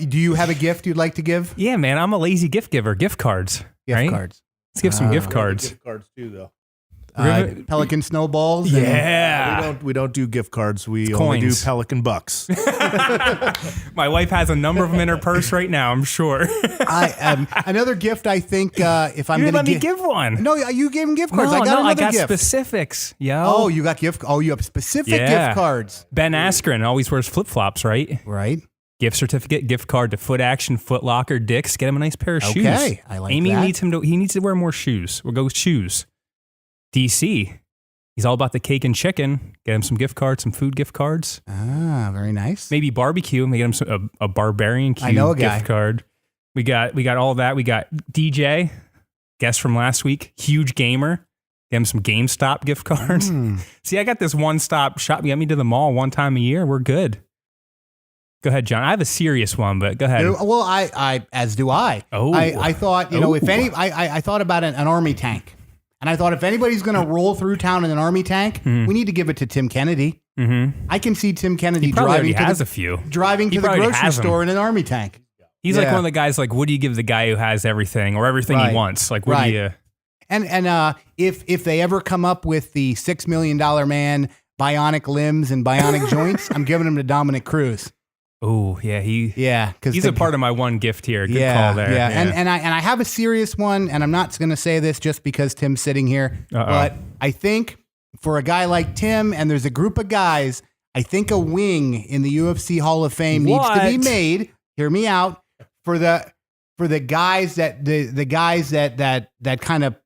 [SPEAKER 5] do you have a gift you'd like to give?
[SPEAKER 3] Yeah, man, I'm a lazy gift giver. Gift cards.
[SPEAKER 5] Gift cards.
[SPEAKER 3] Let's give some gift cards.
[SPEAKER 4] Gift cards too, though.
[SPEAKER 5] Pelican snowballs.
[SPEAKER 3] Yeah.
[SPEAKER 4] We don't do gift cards. We
[SPEAKER 3] It's
[SPEAKER 4] only do
[SPEAKER 3] coins.
[SPEAKER 4] Pelican bucks.
[SPEAKER 3] My wife has a number of them in her purse right now, I'm sure.
[SPEAKER 5] Another gift, I think, if I'm
[SPEAKER 3] You
[SPEAKER 5] going
[SPEAKER 3] didn't
[SPEAKER 5] to
[SPEAKER 3] let me give one.
[SPEAKER 5] No, you gave him gift cards.
[SPEAKER 3] No,
[SPEAKER 5] I got another
[SPEAKER 3] I got
[SPEAKER 5] gift.
[SPEAKER 3] specifics. Yo.
[SPEAKER 5] Oh, you got you have specific gift cards.
[SPEAKER 3] Ben Askren always wears flip-flops, right?
[SPEAKER 5] Right.
[SPEAKER 3] Gift certificate, gift card to Foot Action, Foot Locker, Dick's. Get him a nice pair of shoes.
[SPEAKER 5] Okay, I like
[SPEAKER 3] Amy
[SPEAKER 5] that.
[SPEAKER 3] needs to wear more shoes. We'll go with shoes. DC, he's all about the cake and chicken. Get him some gift cards, some food gift cards.
[SPEAKER 5] Ah, very nice.
[SPEAKER 3] Maybe barbecue. Maybe get him a Barbarian
[SPEAKER 5] I know a guy.
[SPEAKER 3] gift card. We got all that. We got DJ, guest from last week, huge gamer. Get him some GameStop gift cards. See, I got this one-stop shop. You got me to the mall one time a year. We're good. Go ahead, John. I have a serious one, but go ahead.
[SPEAKER 5] Well, I as do I.
[SPEAKER 3] Oh.
[SPEAKER 5] I thought, I thought about an army tank. And I thought if anybody's going to roll through town in an army tank, we need to give it to Tim Kennedy.
[SPEAKER 3] Mm-hmm.
[SPEAKER 5] I can see Tim Kennedy
[SPEAKER 3] driving
[SPEAKER 5] driving to the grocery store in an army tank.
[SPEAKER 3] He's like one of the guys, like, what do you give the guy who has everything or everything he wants? Like, what do you...
[SPEAKER 5] And if they ever come up with the $6 million man, bionic limbs and bionic joints, I'm giving him to Dominic Cruz.
[SPEAKER 3] Oh, yeah.
[SPEAKER 5] Because
[SPEAKER 3] he's a part of my one gift here. Good call there.
[SPEAKER 5] Yeah. And I have a serious one, and I'm not going to say this just because Tim's sitting here, but I think for a guy like Tim, and there's a group of guys, I think a wing in the UFC Hall of Fame needs to be made. Hear me out. For the guys that kind of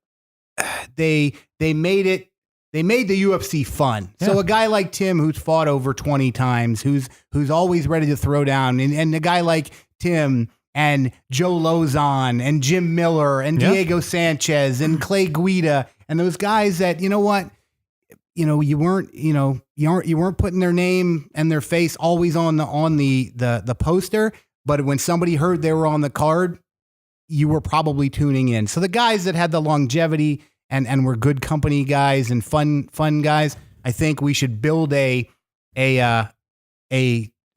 [SPEAKER 5] they made it. They made the UFC fun. Yeah. So a guy like Tim, who's fought over 20 times, who's always ready to throw down, and a guy like Tim and Joe Lozon and Jim Miller and Diego Sanchez and Clay Guida and those guys that, you weren't putting their name and their face always on the poster, but when somebody heard they were on the card, you were probably tuning in. So the guys that had the longevity and we're good company guys and fun guys, I think we should build a I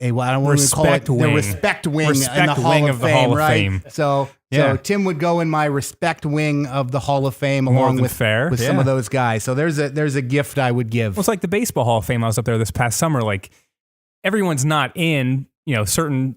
[SPEAKER 5] don't want to call it the respect wing in the Hall of Fame, right? So Tim would go in my respect wing of the Hall of Fame along with some of those guys. So there's a gift I would give.
[SPEAKER 3] Well, it's like the Baseball Hall of Fame. I was up there this past summer. Like everyone's not in, certain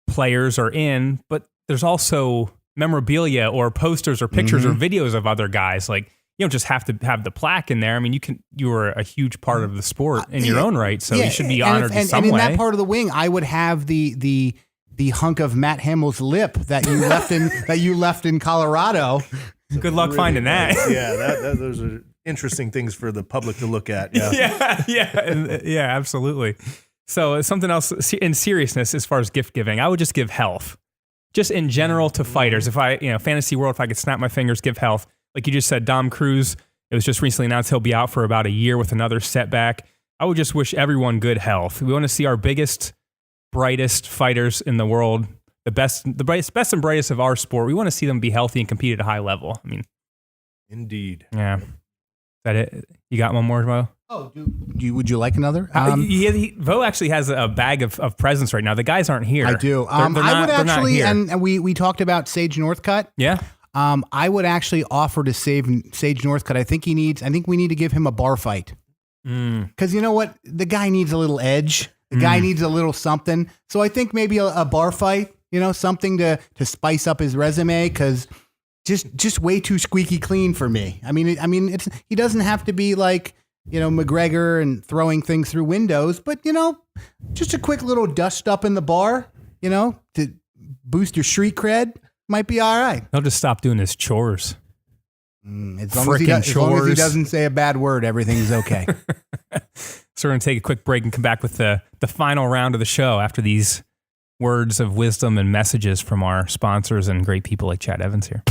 [SPEAKER 3] players are in, but there's also memorabilia or posters or pictures or videos of other guys. Like you don't just have to have the plaque in there. I mean, you were a huge part of the sport in your own right, so you should be honored in some way.
[SPEAKER 5] And in that part of the wing, I would have the hunk of Matt Hamill's lip that you left in Colorado.
[SPEAKER 3] Good luck finding that.
[SPEAKER 4] Yeah, those are interesting things for the public to look at.
[SPEAKER 3] Yeah, absolutely. So something else in seriousness as far as gift giving, I would just give health. Just in general to fighters. If I, fantasy world, if I could snap my fingers, give health. Like you just said, Dom Cruz, it was just recently announced he'll be out for about a year with another setback. I would just wish everyone good health. We want to see our biggest, brightest fighters in the world, the best and brightest of our sport. We want to see them be healthy and compete at a high level. I mean,
[SPEAKER 4] indeed.
[SPEAKER 3] Yeah. Is that it? You got one more, Bo?
[SPEAKER 5] Oh, would you like another?
[SPEAKER 3] Bo actually has a bag of presents right now. The guys aren't here.
[SPEAKER 5] I do. I would actually, and we talked about Sage Northcutt.
[SPEAKER 3] Yeah.
[SPEAKER 5] I would actually offer to save Sage Northcutt. I think we need to give him a bar fight. Because you know what? The guy needs a little edge. The guy needs a little something. So I think maybe a bar fight, something to spice up his resume, because just way too squeaky clean for me. I mean, he doesn't have to be like, McGregor and throwing things through windows, but just a quick little dust up in the bar, to boost your street cred might be all right.
[SPEAKER 3] He'll just stop doing his chores.
[SPEAKER 5] As long as he doesn't say a bad word, everything's okay.
[SPEAKER 3] So we're going to take a quick break and come back with the final round of the show after these words of wisdom and messages from our sponsors and great people like Chad Evans here.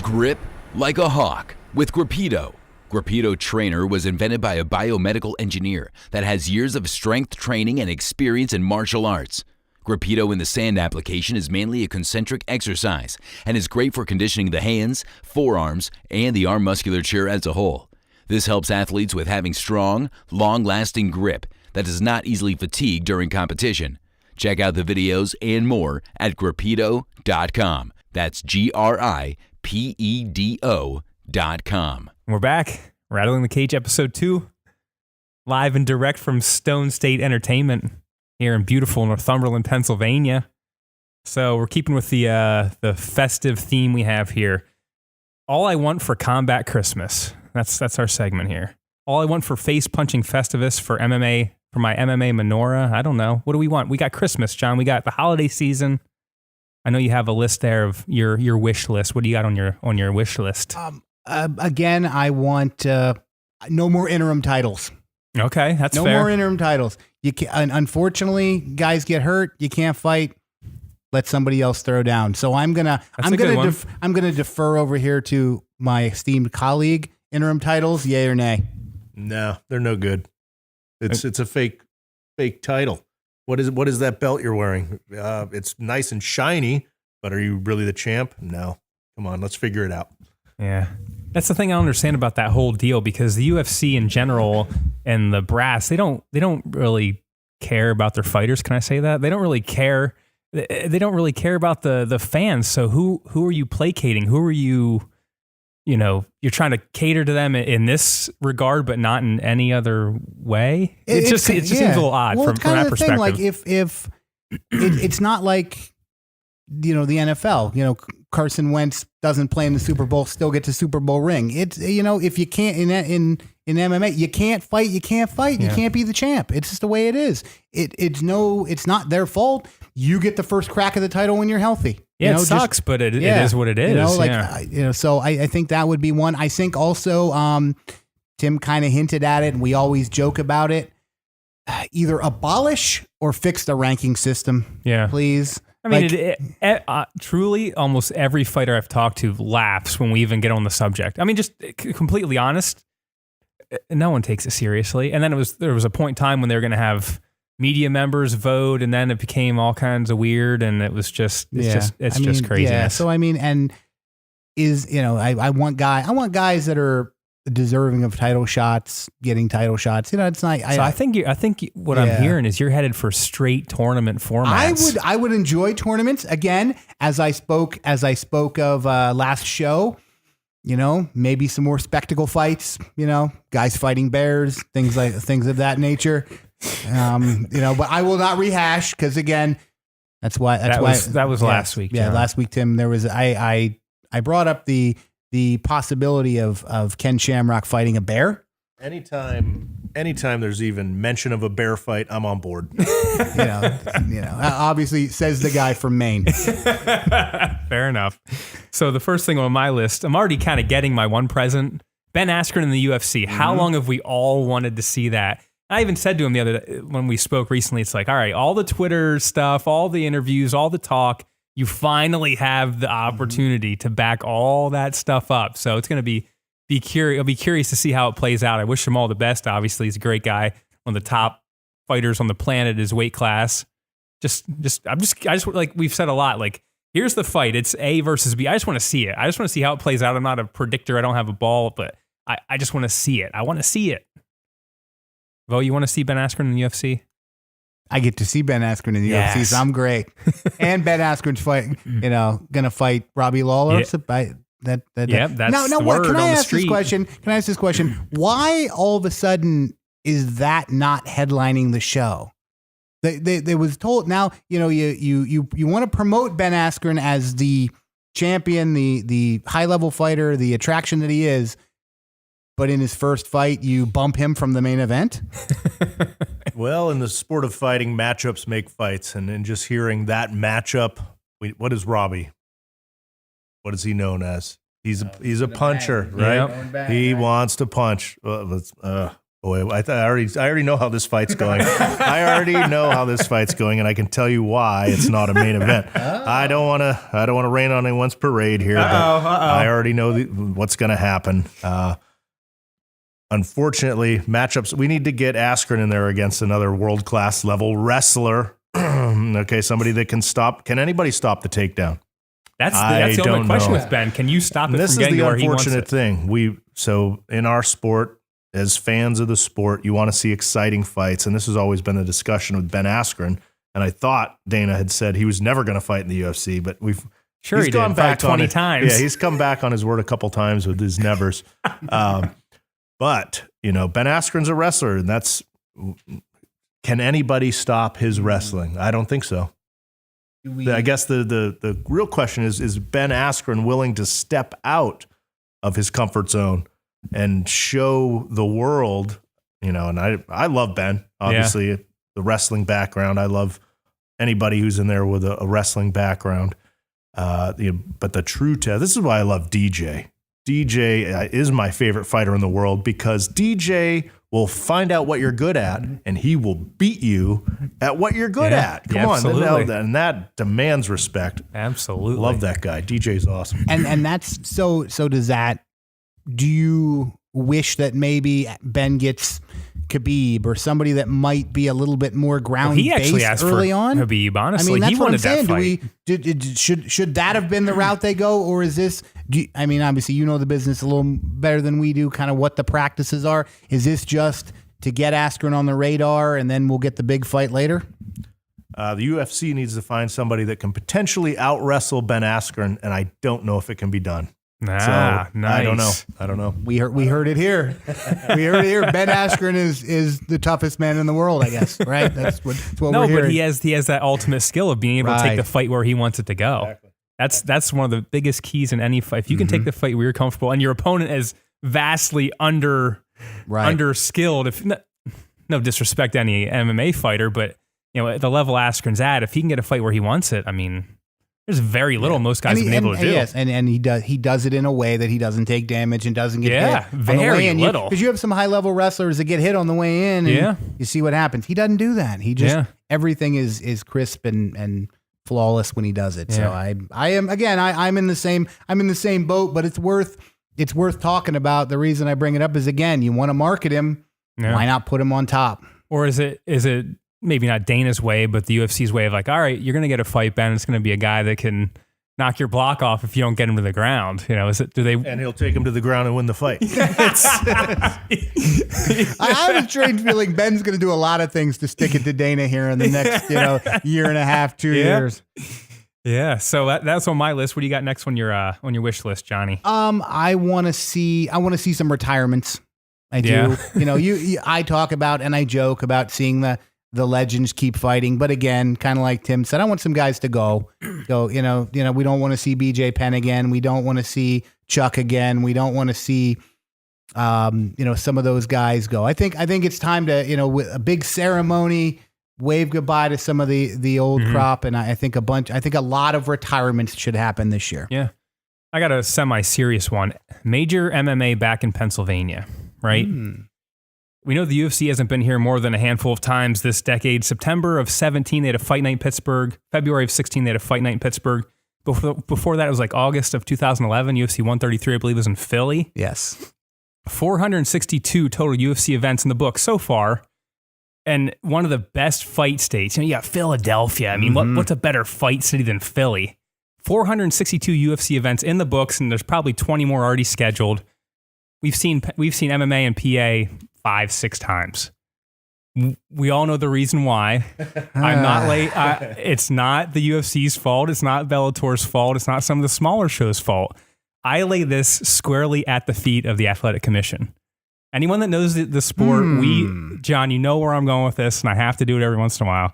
[SPEAKER 2] Grip like a hawk with Grappito. Grappito Trainer was invented by a biomedical engineer that has years of strength training and experience in martial arts. Grappito in the sand application is mainly a concentric exercise and is great for conditioning the hands, forearms, and the arm musculature as a whole. This helps athletes with having strong, long-lasting grip that does not easily fatigue during competition. Check out the videos and more at grappito.com. That's GRIPEDO.com.
[SPEAKER 3] We're back. Rattling the Cage, episode 2. Live and direct from Stone State Entertainment here in beautiful Northumberland, Pennsylvania. So we're keeping with the festive theme we have here. All I want for Combat Christmas. That's our segment here. All I want for Face Punching Festivus, for MMA, for my MMA menorah. I don't know. What do we want? We got Christmas, John. We got the holiday season. I know you have a list there of your wish list. What do you got on your wish list?
[SPEAKER 5] Again, I want no more interim titles.
[SPEAKER 3] Okay, that's fair.
[SPEAKER 5] No more interim titles. You can, unfortunately, guys get hurt. You can't fight. Let somebody else throw down. So I'm gonna defer over here to my esteemed colleague. Interim titles, yay or nay?
[SPEAKER 4] No, they're no good. It's a fake title. What is that belt you're wearing? It's nice and shiny, but are you really the champ? No. Come on, let's figure it out.
[SPEAKER 3] Yeah. That's the thing I don't understand about that whole deal, because the UFC in general and the brass, they don't really care about their fighters. Can I say that? They don't really care. They don't really care about the fans. So who are you placating? Who are you, you're trying to cater to them in this regard, but not in any other way? It just seems a little odd from that perspective. Thing, like if it's not like, the NFL, Carson Wentz doesn't play in the Super Bowl, still gets a Super Bowl ring. It's, if you can't in MMA, you can't fight. You can't be the champ. It's just the way it is. It's not their fault. You get the first crack of the title when you're healthy. Yeah, it sucks, but it is what it is.
[SPEAKER 5] So I think that would be one. I think also, Tim kind of hinted at it, and we always joke about it. Either abolish or fix the ranking system.
[SPEAKER 3] Yeah,
[SPEAKER 5] please.
[SPEAKER 3] I mean, truly, almost every fighter I've talked to laughs when we even get on the subject. I mean, just completely honest, no one takes it seriously. And then there was a point in time when they were going to have media members vote, and then it became all kinds of weird, and it was just just craziness.
[SPEAKER 5] Yeah. So I mean, and I want guys that are deserving of title shots, getting title shots. It's not. So
[SPEAKER 3] I think what I'm hearing is you're headed for straight tournament formats.
[SPEAKER 5] I would enjoy tournaments again, as I spoke of last show. Maybe some more spectacle fights. Guys fighting bears, things of that nature. But I will not rehash, because again, that was
[SPEAKER 3] last week.
[SPEAKER 5] Yeah,
[SPEAKER 3] John.
[SPEAKER 5] last week, Tim. There was I brought up the possibility of Ken Shamrock fighting a bear.
[SPEAKER 4] Anytime there's even mention of a bear fight, I'm on board.
[SPEAKER 5] Obviously, says the guy from Maine.
[SPEAKER 3] Fair enough. So the first thing on my list, I'm already kind of getting my one present. Ben Askren in the UFC. How long have we all wanted to see that? I even said to him the other day when we spoke recently, it's like, all right, all the Twitter stuff, all the interviews, all the talk, you finally have the opportunity to back all that stuff up. So it's going to be curious. I'll be curious to see how it plays out. I wish him all the best. Obviously, he's a great guy, one of the top fighters on the planet, his weight class. I just like we've said a lot. Like, here's the fight. It's A versus B. I just want to see it. I just want to see how it plays out. I'm not a predictor. I don't have a ball, but I just want to see it. I want to see it. Vo, you want to see Ben Askren in the UFC?
[SPEAKER 5] I get to see Ben Askren in the UFC, so I'm great. And Ben Askren's gonna fight Robbie Lawler.
[SPEAKER 3] That's
[SPEAKER 5] now,
[SPEAKER 3] the
[SPEAKER 5] what,
[SPEAKER 3] word
[SPEAKER 5] can I
[SPEAKER 3] on the
[SPEAKER 5] ask this
[SPEAKER 3] street.
[SPEAKER 5] question? Can I ask this question? Why all of a sudden is that not headlining the show? They was told now, you want to promote Ben Askren as the champion, the high level fighter, the attraction that he is. But in his first fight, you bump him from the main event?
[SPEAKER 4] Well, in the sport of fighting, matchups make fights. And just hearing that matchup, what is Robbie? What is he known as? He's a puncher, right?
[SPEAKER 3] Yep.
[SPEAKER 4] He wants to punch. Boy, I already know how this fight's going. I already know how this fight's going, and I can tell you why it's not a main event. I don't want to rain on anyone's parade here, but I already know what's going to happen. Unfortunately, matchups, we need to get Askren in there against another world-class level wrestler. Okay, somebody that can stop. Can anybody stop the takedown?
[SPEAKER 3] That's the only question with Ben. Can you stop it from getting where he wants it?
[SPEAKER 4] This is the unfortunate thing. So in our sport, as fans of the sport, you want to see exciting fights, and this has always been the discussion with Ben Askren. And I thought Dana had said he was never going to fight in the UFC, but he's
[SPEAKER 3] he
[SPEAKER 4] gone
[SPEAKER 3] did,
[SPEAKER 4] back
[SPEAKER 3] 20 times.
[SPEAKER 4] Yeah, he's come back on his word a couple times with his nevers. But, Ben Askren's a wrestler, and can anybody stop his wrestling? I don't think so. I guess the real question is Ben Askren willing to step out of his comfort zone and show the world, and I love Ben, obviously, the wrestling background. I love anybody who's in there with a wrestling background. But the true test, this is why I love DJ. DJ is my favorite fighter in the world because DJ will find out what you're good at and he will beat you at what you're good at. Come on. And that demands respect.
[SPEAKER 3] Absolutely.
[SPEAKER 4] Love that guy. DJ's awesome.
[SPEAKER 5] And that's so does that, do you wish that maybe Ben gets Khabib or somebody that might be a little bit more ground
[SPEAKER 3] he actually
[SPEAKER 5] based
[SPEAKER 3] asked
[SPEAKER 5] early
[SPEAKER 3] for
[SPEAKER 5] on?
[SPEAKER 3] Khabib, honestly.
[SPEAKER 5] I mean, that's
[SPEAKER 3] he
[SPEAKER 5] what I'm
[SPEAKER 3] wanted that
[SPEAKER 5] saying.
[SPEAKER 3] fight.
[SPEAKER 5] Should that have been the route they go, or is this? Obviously, you know the business a little better than we do. Kind of what the practices are. Is this just to get Askren on the radar, and then we'll get the big fight later?
[SPEAKER 4] The UFC needs to find somebody that can potentially out wrestle Ben Askren, and I don't know if it can be done.
[SPEAKER 3] Nice.
[SPEAKER 4] I don't know.
[SPEAKER 5] We heard it here. We heard it here. Ben Askren is the toughest man in the world, I guess. Right? That's what we're hearing.
[SPEAKER 3] But he has that ultimate skill of being able to take the fight where he wants it to go.
[SPEAKER 4] Exactly.
[SPEAKER 3] That's one of the biggest keys in any fight. If you can take the fight where you're comfortable, and your opponent is vastly under skilled. If no disrespect to any MMA fighter, but at the level Askren's at, if he can get a fight where he wants it, there's very little most guys have been able to do.
[SPEAKER 5] Yes, and he does it in a way that he doesn't take damage and doesn't get hit.
[SPEAKER 3] Very little.
[SPEAKER 5] Because you have some high level wrestlers that get hit on the way in, and you see what happens. He doesn't do that. He just everything is crisp and flawless when he does it. So I'm in the same boat, but it's worth talking about. The reason I bring it up is, again, you want to market him. Why not put him on top?
[SPEAKER 3] Or is it maybe not Dana's way, but the UFC's way of all right, you're going to get a fight, Ben. It's going to be a guy that can knock your block off if you don't get him to the ground. And
[SPEAKER 4] he'll take him to the ground and win the fight.
[SPEAKER 5] I have a strange feeling Ben's going to do a lot of things to stick it to Dana here in the next, year and a half, 2 years.
[SPEAKER 3] Yeah. So that's on my list. What do you got next on your wish list, Johnny?
[SPEAKER 5] I want to see some retirements. I do. I talk about and I joke about seeing the legends keep fighting, but again, kind of like Tim said, I want some guys to go. We don't want to see BJ Penn again. We don't want to see Chuck again. We don't want to see, some of those guys go. I think it's time to, with a big ceremony, wave goodbye to some of the old crop. And I think a lot of retirements should happen this year.
[SPEAKER 3] Yeah. I got a semi-serious one. Major MMA back in Pennsylvania, right? We know the UFC hasn't been here more than a handful of times this decade. September of 17, they had a fight night in Pittsburgh. February of 16, they had a fight night in Pittsburgh. Before that, it was like August of 2011. UFC 133, I believe, was in Philly.
[SPEAKER 5] Yes.
[SPEAKER 3] 462 total UFC events in the book so far. And one of the best fight states. You got Philadelphia. What's a better fight city than Philly? 462 UFC events in the books, and there's probably 20 more already scheduled. We've seen MMA and PA 5-6 times. We all know the reason why. I'm not late. It's not the UFC's fault. It's not Bellator's fault. It's not some of the smaller shows' fault. I lay this squarely at the feet of the Athletic Commission. Anyone that knows the sport, John, you know where I'm going with this, and I have to do it every once in a while.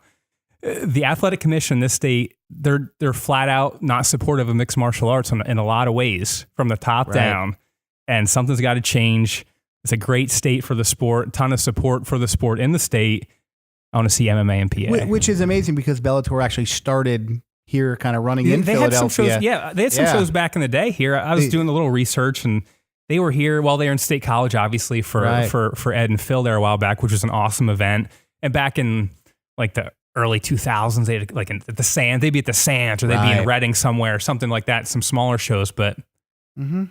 [SPEAKER 3] The Athletic Commission in this state, they're flat out not supportive of mixed martial arts in a lot of ways, from the top down, and something's got to change. It's a great state for the sport, a ton of support for the sport in the state. I want to see MMA and PA.
[SPEAKER 5] Which is amazing because Bellator actually started here kind of running in Philadelphia.
[SPEAKER 3] Had some shows, they had some shows back in the day here. I was doing a little research, and they were here while they were in State College, obviously, for Ed and Phil there a while back, which was an awesome event. And back in like the early 2000s, they'd like at the Sands, they'd be at the Sands, or they'd be in Reading somewhere, something like that, some smaller shows. But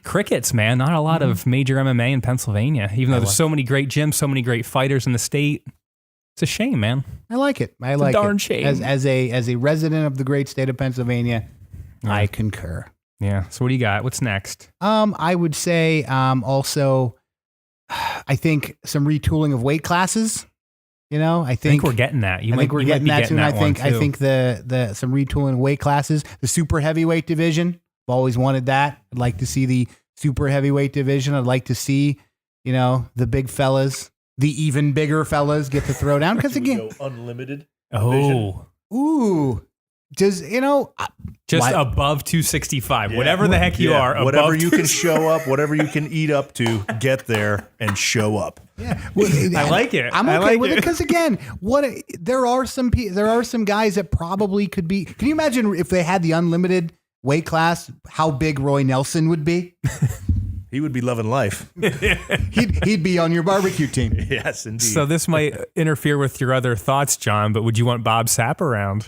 [SPEAKER 3] crickets, man, not a lot of major MMA in Pennsylvania, even though there's so many great gyms, so many great fighters in the state. It's a shame, man.
[SPEAKER 5] I like it. I like it.
[SPEAKER 3] Darn shame.
[SPEAKER 5] As a resident of the great state of Pennsylvania, I concur.
[SPEAKER 3] Yeah. So what do you got? What's next?
[SPEAKER 5] I would say also, I think some retooling of weight classes. I think
[SPEAKER 3] we're getting that.
[SPEAKER 5] I think we're getting that soon. I think the some retooling of weight classes. The super heavyweight division. I've always wanted that. I'd like to see the super heavyweight division. I'd like to see, the big fellas, the even bigger fellas get to throw down. Because again,
[SPEAKER 4] unlimited.
[SPEAKER 3] Oh,
[SPEAKER 5] ooh. Just
[SPEAKER 3] above 265, whatever the heck you are,
[SPEAKER 4] whatever you can show up, whatever you can eat up to, get there and show up.
[SPEAKER 5] Yeah,
[SPEAKER 3] I like it.
[SPEAKER 5] I'm okay with it because again, there are some guys that probably could be. Can you imagine if they had the unlimited weight class? How big Roy Nelson would be?
[SPEAKER 4] He would be loving life.
[SPEAKER 5] he'd be on your barbecue team.
[SPEAKER 4] Yes, indeed.
[SPEAKER 3] So this might interfere with your other thoughts, John. But would you want Bob Sapp around?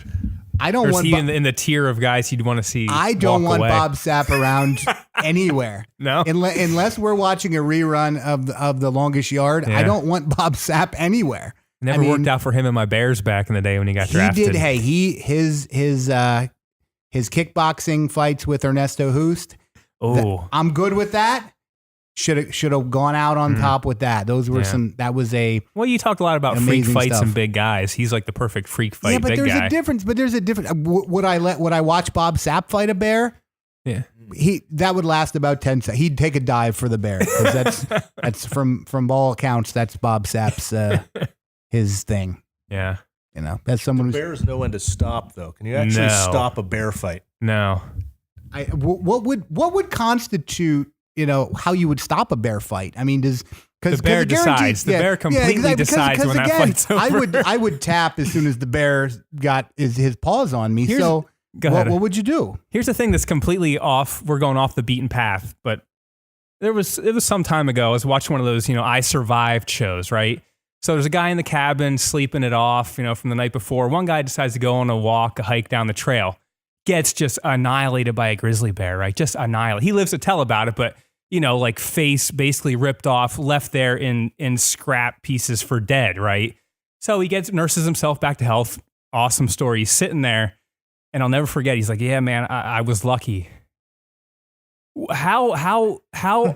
[SPEAKER 5] I don't want.
[SPEAKER 3] Is he in the tier of guys you'd want to see?
[SPEAKER 5] I don't want
[SPEAKER 3] away?
[SPEAKER 5] Bob Sapp around anywhere.
[SPEAKER 3] No,
[SPEAKER 5] unless we're watching a rerun of the Longest Yard. Yeah. I don't want Bob Sapp anywhere.
[SPEAKER 3] Never worked out for him and my Bears back in the day when he got drafted.
[SPEAKER 5] He did. Hey, his kickboxing fights with Ernesto Hoost.
[SPEAKER 3] Oh,
[SPEAKER 5] I'm good with that. Should have gone out on top with that. Those were that was a.
[SPEAKER 3] Well, you talked a lot about freak fights and big guys. He's like the perfect freak fight.
[SPEAKER 5] Yeah, but
[SPEAKER 3] big
[SPEAKER 5] there's
[SPEAKER 3] guy.
[SPEAKER 5] a difference. But there's a difference. Would I watch Bob Sapp fight a bear?
[SPEAKER 3] Yeah,
[SPEAKER 5] that would last about 10 seconds. He'd take a dive for the bear because that's from all accounts that's Bob Sapp's his thing.
[SPEAKER 3] Yeah,
[SPEAKER 5] that's someone who's.
[SPEAKER 4] Bears know when to stop though. Can you actually stop a bear fight?
[SPEAKER 3] No.
[SPEAKER 5] What would constitute? How you would stop a bear fight. I mean, because
[SPEAKER 3] the bear decides. The bear completely decides when that fight's over.
[SPEAKER 5] I would tap as soon as the bear got his paws on me. What would you do?
[SPEAKER 3] Here's the thing that's completely off. We're going off the beaten path, but it was some time ago. I was watching one of those, I Survived shows, right? So there's a guy in the cabin sleeping it off, from the night before. One guy decides to go on a hike down the trail. Gets just annihilated by a grizzly bear, right? Just annihilated. He lives to tell about it, but like face basically ripped off, left there in scrap pieces for dead, right? So he nurses himself back to health. Awesome story. He's sitting there, and I'll never forget. He's like, "Yeah, man, I was lucky." How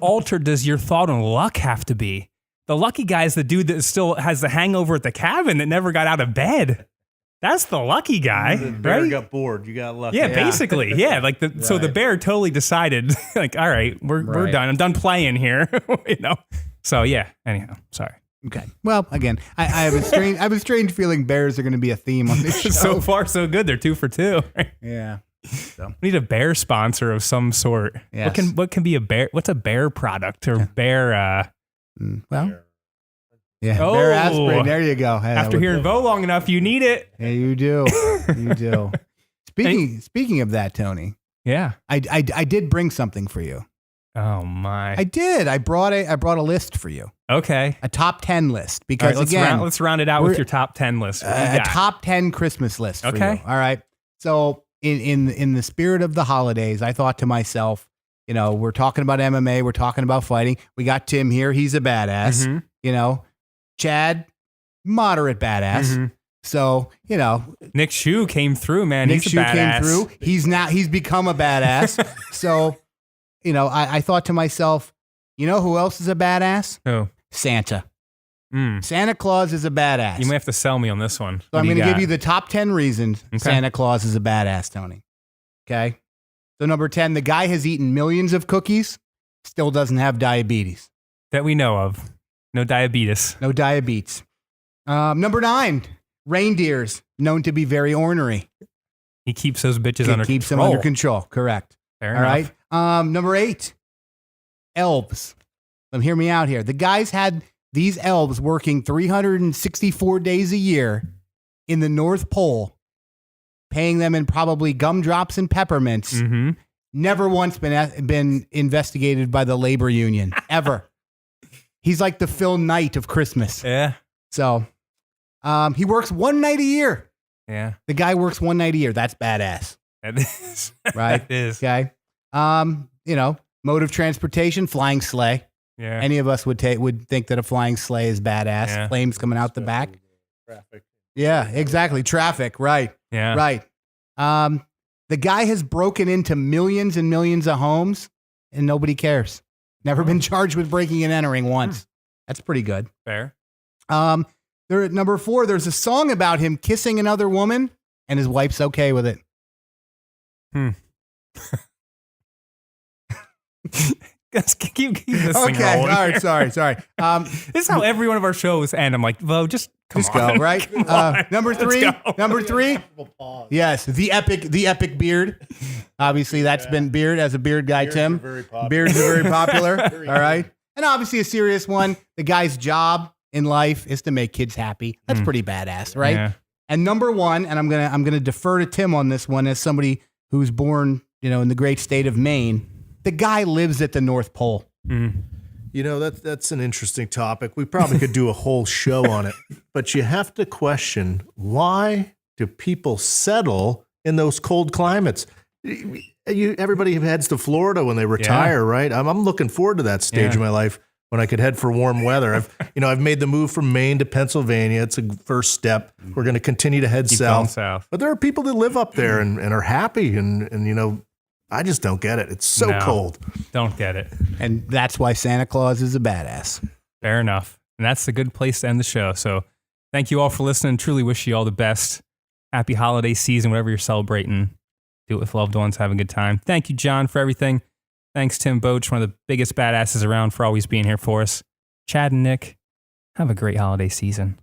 [SPEAKER 3] altered does your thought on luck have to be? The lucky guy is the dude that still has the hangover at the cabin that never got out of bed. That's the lucky guy,
[SPEAKER 4] the bear
[SPEAKER 3] right?
[SPEAKER 4] got bored. You got lucky.
[SPEAKER 3] Yeah, basically. Yeah, so the bear totally decided, like, all right, we're done. I'm done playing here, So yeah. Anyhow, sorry.
[SPEAKER 5] Okay. Well, again, I have a strange feeling bears are going to be a theme on this show.
[SPEAKER 3] So far, so good. They're 2 for 2.
[SPEAKER 5] Yeah.
[SPEAKER 3] So. We need a bear sponsor of some sort.
[SPEAKER 5] Yes.
[SPEAKER 3] What can be a bear? What's a bear product or bear?
[SPEAKER 5] Yeah, bear aspirin. There you go. Hey,
[SPEAKER 3] after hearing Bo long enough, you need it.
[SPEAKER 5] Yeah, you do. You do. Speaking of that, Tony.
[SPEAKER 3] Yeah,
[SPEAKER 5] I did bring something for you.
[SPEAKER 3] Oh my!
[SPEAKER 5] I did. I brought a list for you.
[SPEAKER 3] Okay,
[SPEAKER 5] a top 10 list because
[SPEAKER 3] let's round it out with your top 10 list.
[SPEAKER 5] A top 10 Christmas list. For you. All right. So in the spirit of the holidays, I thought to myself, we're talking about MMA, we're talking about fighting. We got Tim here. He's a badass. Chad, moderate badass. Mm-hmm. So,
[SPEAKER 3] Nick Shue came through, man.
[SPEAKER 5] Nick
[SPEAKER 3] He's
[SPEAKER 5] Shue
[SPEAKER 3] a badass.
[SPEAKER 5] came through. He's become a badass. So, I thought to myself, who else is a badass?
[SPEAKER 3] Who?
[SPEAKER 5] Santa. Santa Claus is a badass.
[SPEAKER 3] You may have to sell me on this one.
[SPEAKER 5] So I'm going to give you the top 10 reasons Santa Claus is a badass, Tony. Okay. So number 10, the guy has eaten millions of cookies, still doesn't have diabetes.
[SPEAKER 3] That we know of. No diabetes.
[SPEAKER 5] No diabetes. Number 9, reindeers, known to be very ornery.
[SPEAKER 3] He keeps those bitches under
[SPEAKER 5] Keeps
[SPEAKER 3] control.
[SPEAKER 5] them under control. Correct.
[SPEAKER 3] Fair
[SPEAKER 5] All
[SPEAKER 3] enough.
[SPEAKER 5] right. Number 8, elves. Hear me out here. The guy's had these elves working 364 days a year in the North Pole, paying them in probably gumdrops and peppermints.
[SPEAKER 3] Mm-hmm.
[SPEAKER 5] Never once been investigated by the labor union, ever. He's like the Phil Knight of Christmas.
[SPEAKER 3] Yeah.
[SPEAKER 5] So he works one night a year.
[SPEAKER 3] Yeah.
[SPEAKER 5] The guy works one night a year. That's badass.
[SPEAKER 3] That is.
[SPEAKER 5] Right?
[SPEAKER 3] That is.
[SPEAKER 5] Okay. Mode of transportation, flying sleigh.
[SPEAKER 3] Yeah.
[SPEAKER 5] Any of us would think that a flying sleigh is badass.
[SPEAKER 3] Yeah.
[SPEAKER 5] Flames coming out the back.
[SPEAKER 4] Traffic.
[SPEAKER 5] Yeah, exactly. Traffic. Right.
[SPEAKER 3] Yeah.
[SPEAKER 5] Right. The guy has broken into millions and millions of homes and nobody cares. Never been charged with breaking and entering once. That's pretty good.
[SPEAKER 3] Fair.
[SPEAKER 5] There at number 4, there's a song about him kissing another woman and his wife's okay with it.
[SPEAKER 3] keep this thing
[SPEAKER 5] Okay.
[SPEAKER 3] rolling.
[SPEAKER 5] All right. Sorry.
[SPEAKER 3] This is how every one of our shows end. I'm like, Bo, just come
[SPEAKER 5] Just
[SPEAKER 3] on.
[SPEAKER 5] go, right?
[SPEAKER 3] Come on.
[SPEAKER 5] Number
[SPEAKER 3] Let's
[SPEAKER 5] 3.
[SPEAKER 3] go.
[SPEAKER 5] Number 3. Yes, the epic beard. Obviously, that's been beard as a beard guy, Tim. Beards are very popular. All right. And obviously a serious one. The guy's job in life is to make kids happy. That's pretty badass, right?
[SPEAKER 3] Yeah.
[SPEAKER 5] And number 1, and I'm gonna defer to Tim on this one as somebody who's born, in the great state of Maine. The guy lives at the North Pole.
[SPEAKER 4] That's an interesting topic. We probably could do a whole show on it, but you have to question, why do people settle in those cold climates? Everybody heads to Florida when they retire, right? I'm looking forward to that stage of my life when I could head for warm weather. I've made the move from Maine to Pennsylvania. It's a first step. We're going to continue to head
[SPEAKER 3] Keep going
[SPEAKER 4] south. But there are people that live up there and are happy and I just don't get it. It's so cold.
[SPEAKER 3] Don't get it.
[SPEAKER 5] And that's why Santa Claus is a badass.
[SPEAKER 3] Fair enough. And that's a good place to end the show. So thank you all for listening. Truly wish you all the best. Happy holiday season, whatever you're celebrating. Do it with loved ones. Have a good time. Thank you, John, for everything. Thanks, Tim Boetsch, one of the biggest badasses around, for always being here for us. Chad and Nick, have a great holiday season.